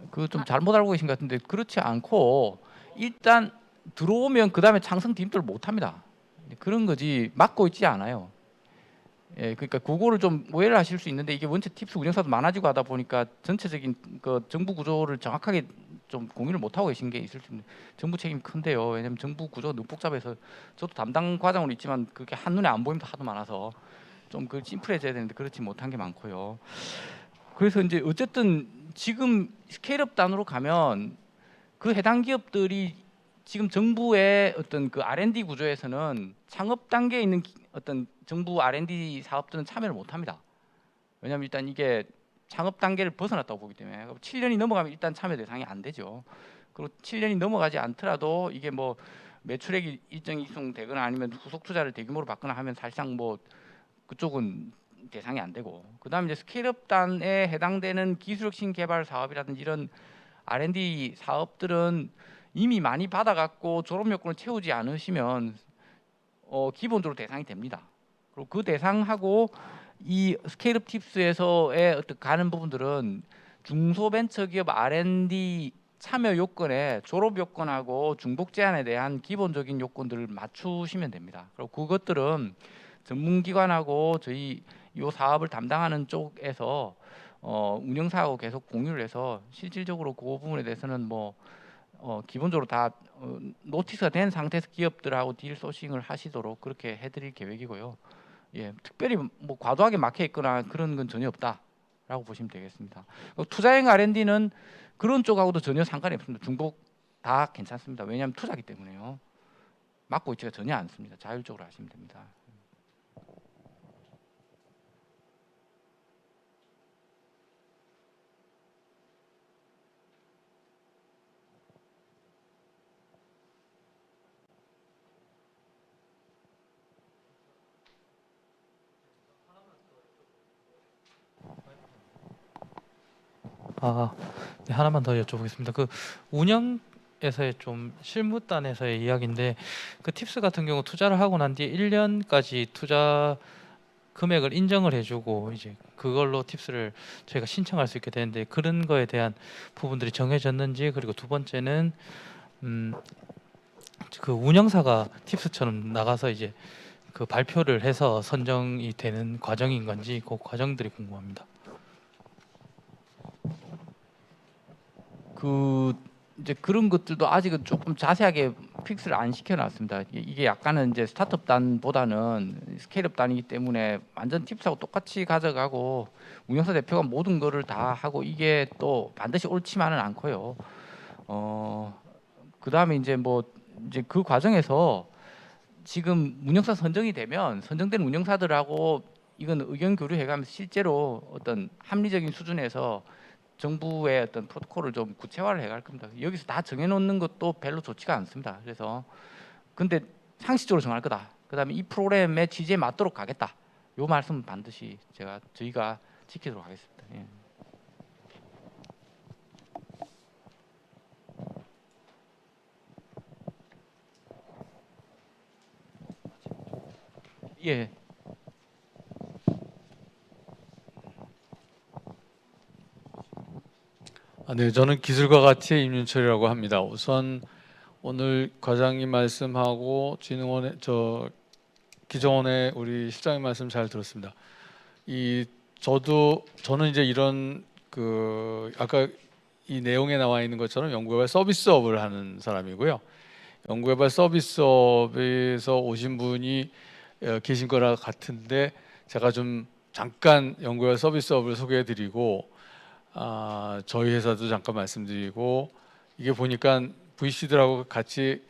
그거 좀 잘못 알고 계신 것 같은데 그렇지 않고 일단 들어오면 그 다음에 창성 디딤돌을 못 합니다. 그런 거지 막고 있지 않아요. 예, 그러니까 그거를 좀 오해를 하실 수 있는데 이게 원체 팁스 운영사도 많아지고 하다 보니까 전체적인 그 정부 구조를 정확하게 좀 공유를 못 하고 계신 게 있을 수 있는데 정부 책임이 큰데요. 왜냐하면 정부 구조가 너무 복잡해서 저도 담당 과장으로 있지만 그게 한눈에 안 보입니다. 하도 많아서 좀 그 심플해져야 되는데 그렇지 못한 게 많고요. 그래서 이제 어쨌든 지금 스케일업 단으로 가면 그 해당 기업들이 지금 정부의 어떤 그 R&D 구조에서는 창업 단계에 있는 어떤 정부 R&D 사업들은 참여를 못합니다. 왜냐하면 일단 이게 창업 단계를 벗어났다고 보기 때문에 7년이 넘어가면 일단 참여 대상이 안 되죠. 그리고 7년이 넘어가지 않더라도 이게 뭐 매출액이 일정 이상 되거나 아니면 후속 투자를 대규모로 받거나 하면 사실상 뭐 그쪽은 대상이 안 되고, 그다음에 이제 스케일업단에 해당되는 기술혁신 개발 사업이라든지 이런 R&D 사업들은 이미 많이 받아갖고 졸업 요건을 채우지 않으시면 기본적으로 대상이 됩니다. 그리고 그 대상하고 이 스케일업 팁스에서의 어떤 가는 부분들은 중소벤처기업 R&D 참여 요건에 졸업 요건하고 중복 제한에 대한 기본적인 요건들을 맞추시면 됩니다. 그리고 그것들은 전문기관하고 저희 이 사업을 담당하는 쪽에서 운영사하고 계속 공유를 해서 실질적으로 그 부분에 대해서는 뭐 기본적으로 다 노티스가 된 상태에서 기업들하고 딜 소싱을 하시도록 그렇게 해드릴 계획이고요. 예, 특별히 뭐 과도하게 막혀 있거나 그런 건 전혀 없다라고 보시면 되겠습니다. 투자형 R&D는 그런 쪽하고도 전혀 상관이 없습니다. 중복 다 괜찮습니다. 왜냐하면 투자기 때문에요. 막고 있지가 전혀 않습니다. 자율적으로 하시면 됩니다. 네, 하나만 더 여쭤보겠습니다. 그 운영에서의 좀 실무단에서의 이야기인데 그 팁스 같은 경우 투자를 하고 난 뒤에 1년까지 투자 금액을 인정을 해주고 이제 그걸로 팁스를 저희가 신청할 수 있게 되는데 그런 거에 대한 부분들이 정해졌는지, 그리고 두 번째는 그 운영사가 팁스처럼 나가서 이제 그 발표를 해서 선정이 되는 과정인 건지 그 과정들이 궁금합니다. 그 이제 그런 것들도 아직은 조금 자세하게 픽스를 안 시켜놨습니다. 이게 약간은 이제 스타트업단보다는 스케일업단이기 때문에 완전 팁스하고 똑같이 가져가고 운영사 대표가 모든 거를 다 하고 이게 또 반드시 옳지만은 않고요. 그다음에 이제 뭐 이제 그 과정에서 지금 운영사 선정이 되면 선정된 운영사들하고 이건 의견 교류해가면서 실제로 어떤 합리적인 수준에서 정부의 어떤 프로토콜을 좀 구체화를 해갈 겁니다. 여기서 다 정해놓는 것도 별로 좋지가 않습니다. 그래서 근데 상식적으로 정할 거다. 그다음에 이 프로그램의 취지에 맞도록 가겠다. 요 말씀은 반드시 저희가 지키도록 하겠습니다. 예. 예. 네, 저는 기술과가티의 임윤철이라고 합니다. 우선 오늘 과장님 말씀하고 진흥원의 기정원의 우리 실장님 말씀 잘 들었습니다. 저는 이제 이런 아까 이 내용에 나와 있는 것처럼 연구개발 서비스업을 하는 사람이고요. 연구개발 서비스업에서 오신 분이 계신 거라 같은데 제가 좀 잠깐 연구개발 서비스업을 소개해드리고 저희 회사도 잠깐 말씀드리고, 이게 보니까 VC들하고 같이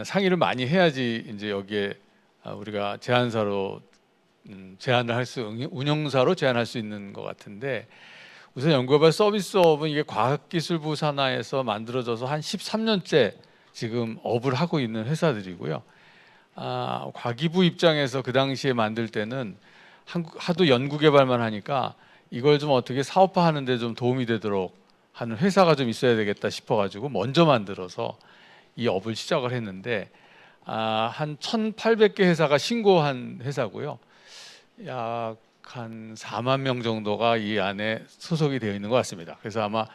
상의를 많이 해야지 이제 여기에 우리가 제안사로 제안을 운영사로 제안할 수 있는 것 같은데, 우선 연구개발 서비스업은 이게 과학기술부 산하에서 만들어져서 한 13년째 지금 업을 하고 있는 회사들이고요. 과기부 입장에서 그 당시에 만들 때는 하도 연구개발만 하니까 이걸 좀 어떻게 사업화하는 데 좀 도움이 되도록 하는 회사가 좀 있어야 되겠다 싶어가지고 먼저 만들어서 이 업을 시작을 했는데 한 1,800개 회사가 신고한 회사고요. 약 한 4만 명 정도가 이 안에 소속이 되어 있는 것 같습니다. 그래서 아마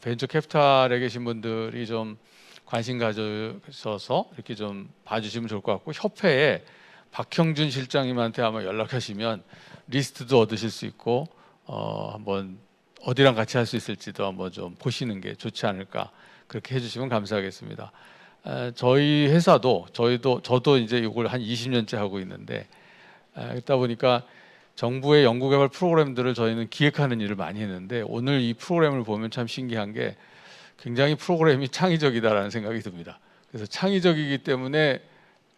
벤처 캐피탈에 계신 분들이 좀 관심 가져서 이렇게 좀 봐주시면 좋을 것 같고, 협회에 박형준 실장님한테 아마 연락하시면 리스트도 얻으실 수 있고 한번 어디랑 같이 할 수 있을지도 한번 좀 보시는 게 좋지 않을까, 그렇게 해주시면 감사하겠습니다. 저희 회사도 저도 이제 이걸 한 20년째 하고 있는데 그러다 보니까 정부의 연구개발 프로그램들을 저희는 기획하는 일을 많이 했는데, 오늘 이 프로그램을 보면 참 신기한 게 굉장히 프로그램이 창의적이다라는 생각이 듭니다. 그래서 창의적이기 때문에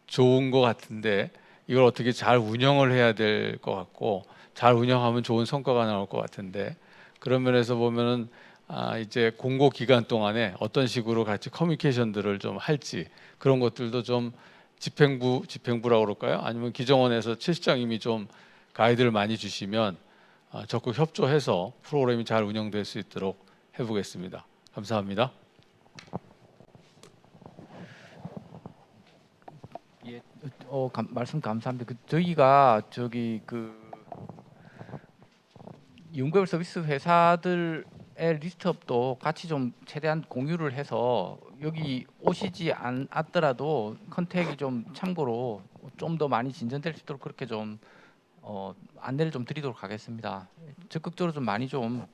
좋은 것 같은데 이걸 어떻게 잘 운영을 해야 될 것 같고, 잘 운영하면 좋은 성과가 나올 것 같은데, 그런 면에서 보면은 이제 공고 기간 동안에 어떤 식으로 같이 커뮤니케이션들을 좀 할지, 그런 것들도 좀 집행부라고 그럴까요? 아니면 기정원에서 최 실장님이 좀 가이드를 많이 주시면 적극 협조해서 프로그램이 잘 운영될 수 있도록 해보겠습니다. 감사합니다. 예, 말씀 감사합니다. 저희가 연구개발 서비스 회사들의 리스트업도 같이 좀 최대한 공유를 해서 여기 오시지 않더라도 컨택이 좀 참고로 좀 더 많이 진전될 수 있도록 그렇게 좀 안내를 좀 드리도록 하겠습니다. 적극적으로 좀 많이 좀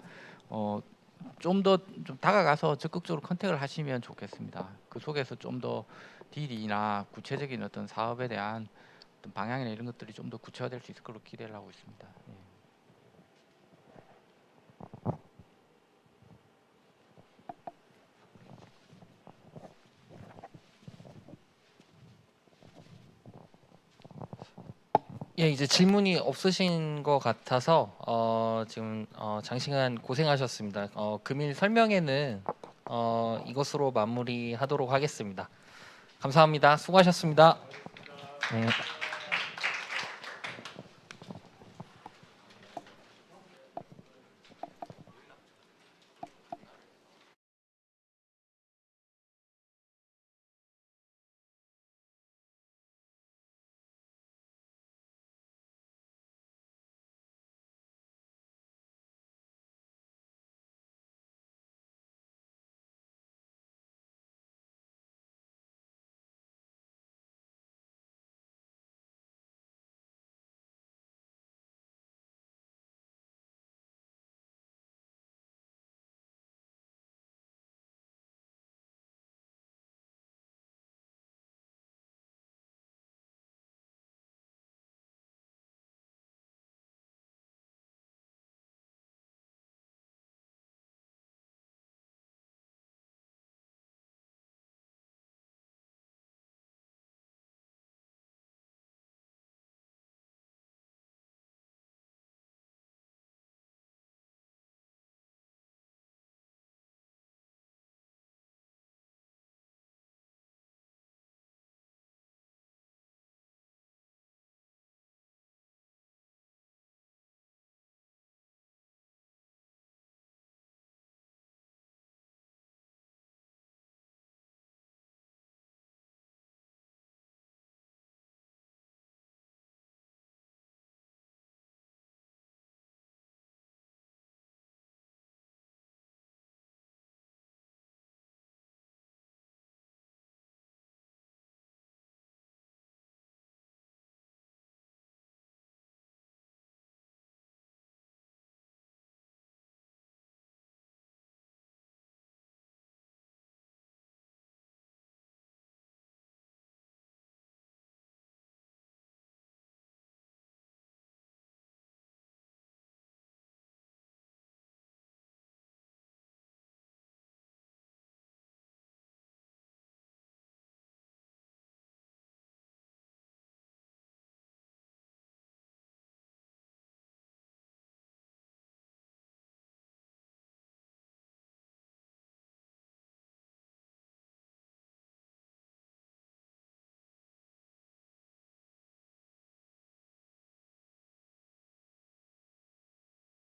더 좀 다가가서 적극적으로 컨택을 하시면 좋겠습니다. 그 속에서 좀 더 딜이나 구체적인 어떤 사업에 대한 어떤 방향이나 이런 것들이 좀 더 구체화될 수 있을 걸로 기대를 하고 있습니다. 예. 예, 이제 질문이 없으신 것 같아서 지금 장시간 고생하셨습니다. 금일 설명회는 이것으로 마무리하도록 하겠습니다. 감사합니다. 수고하셨습니다. 네.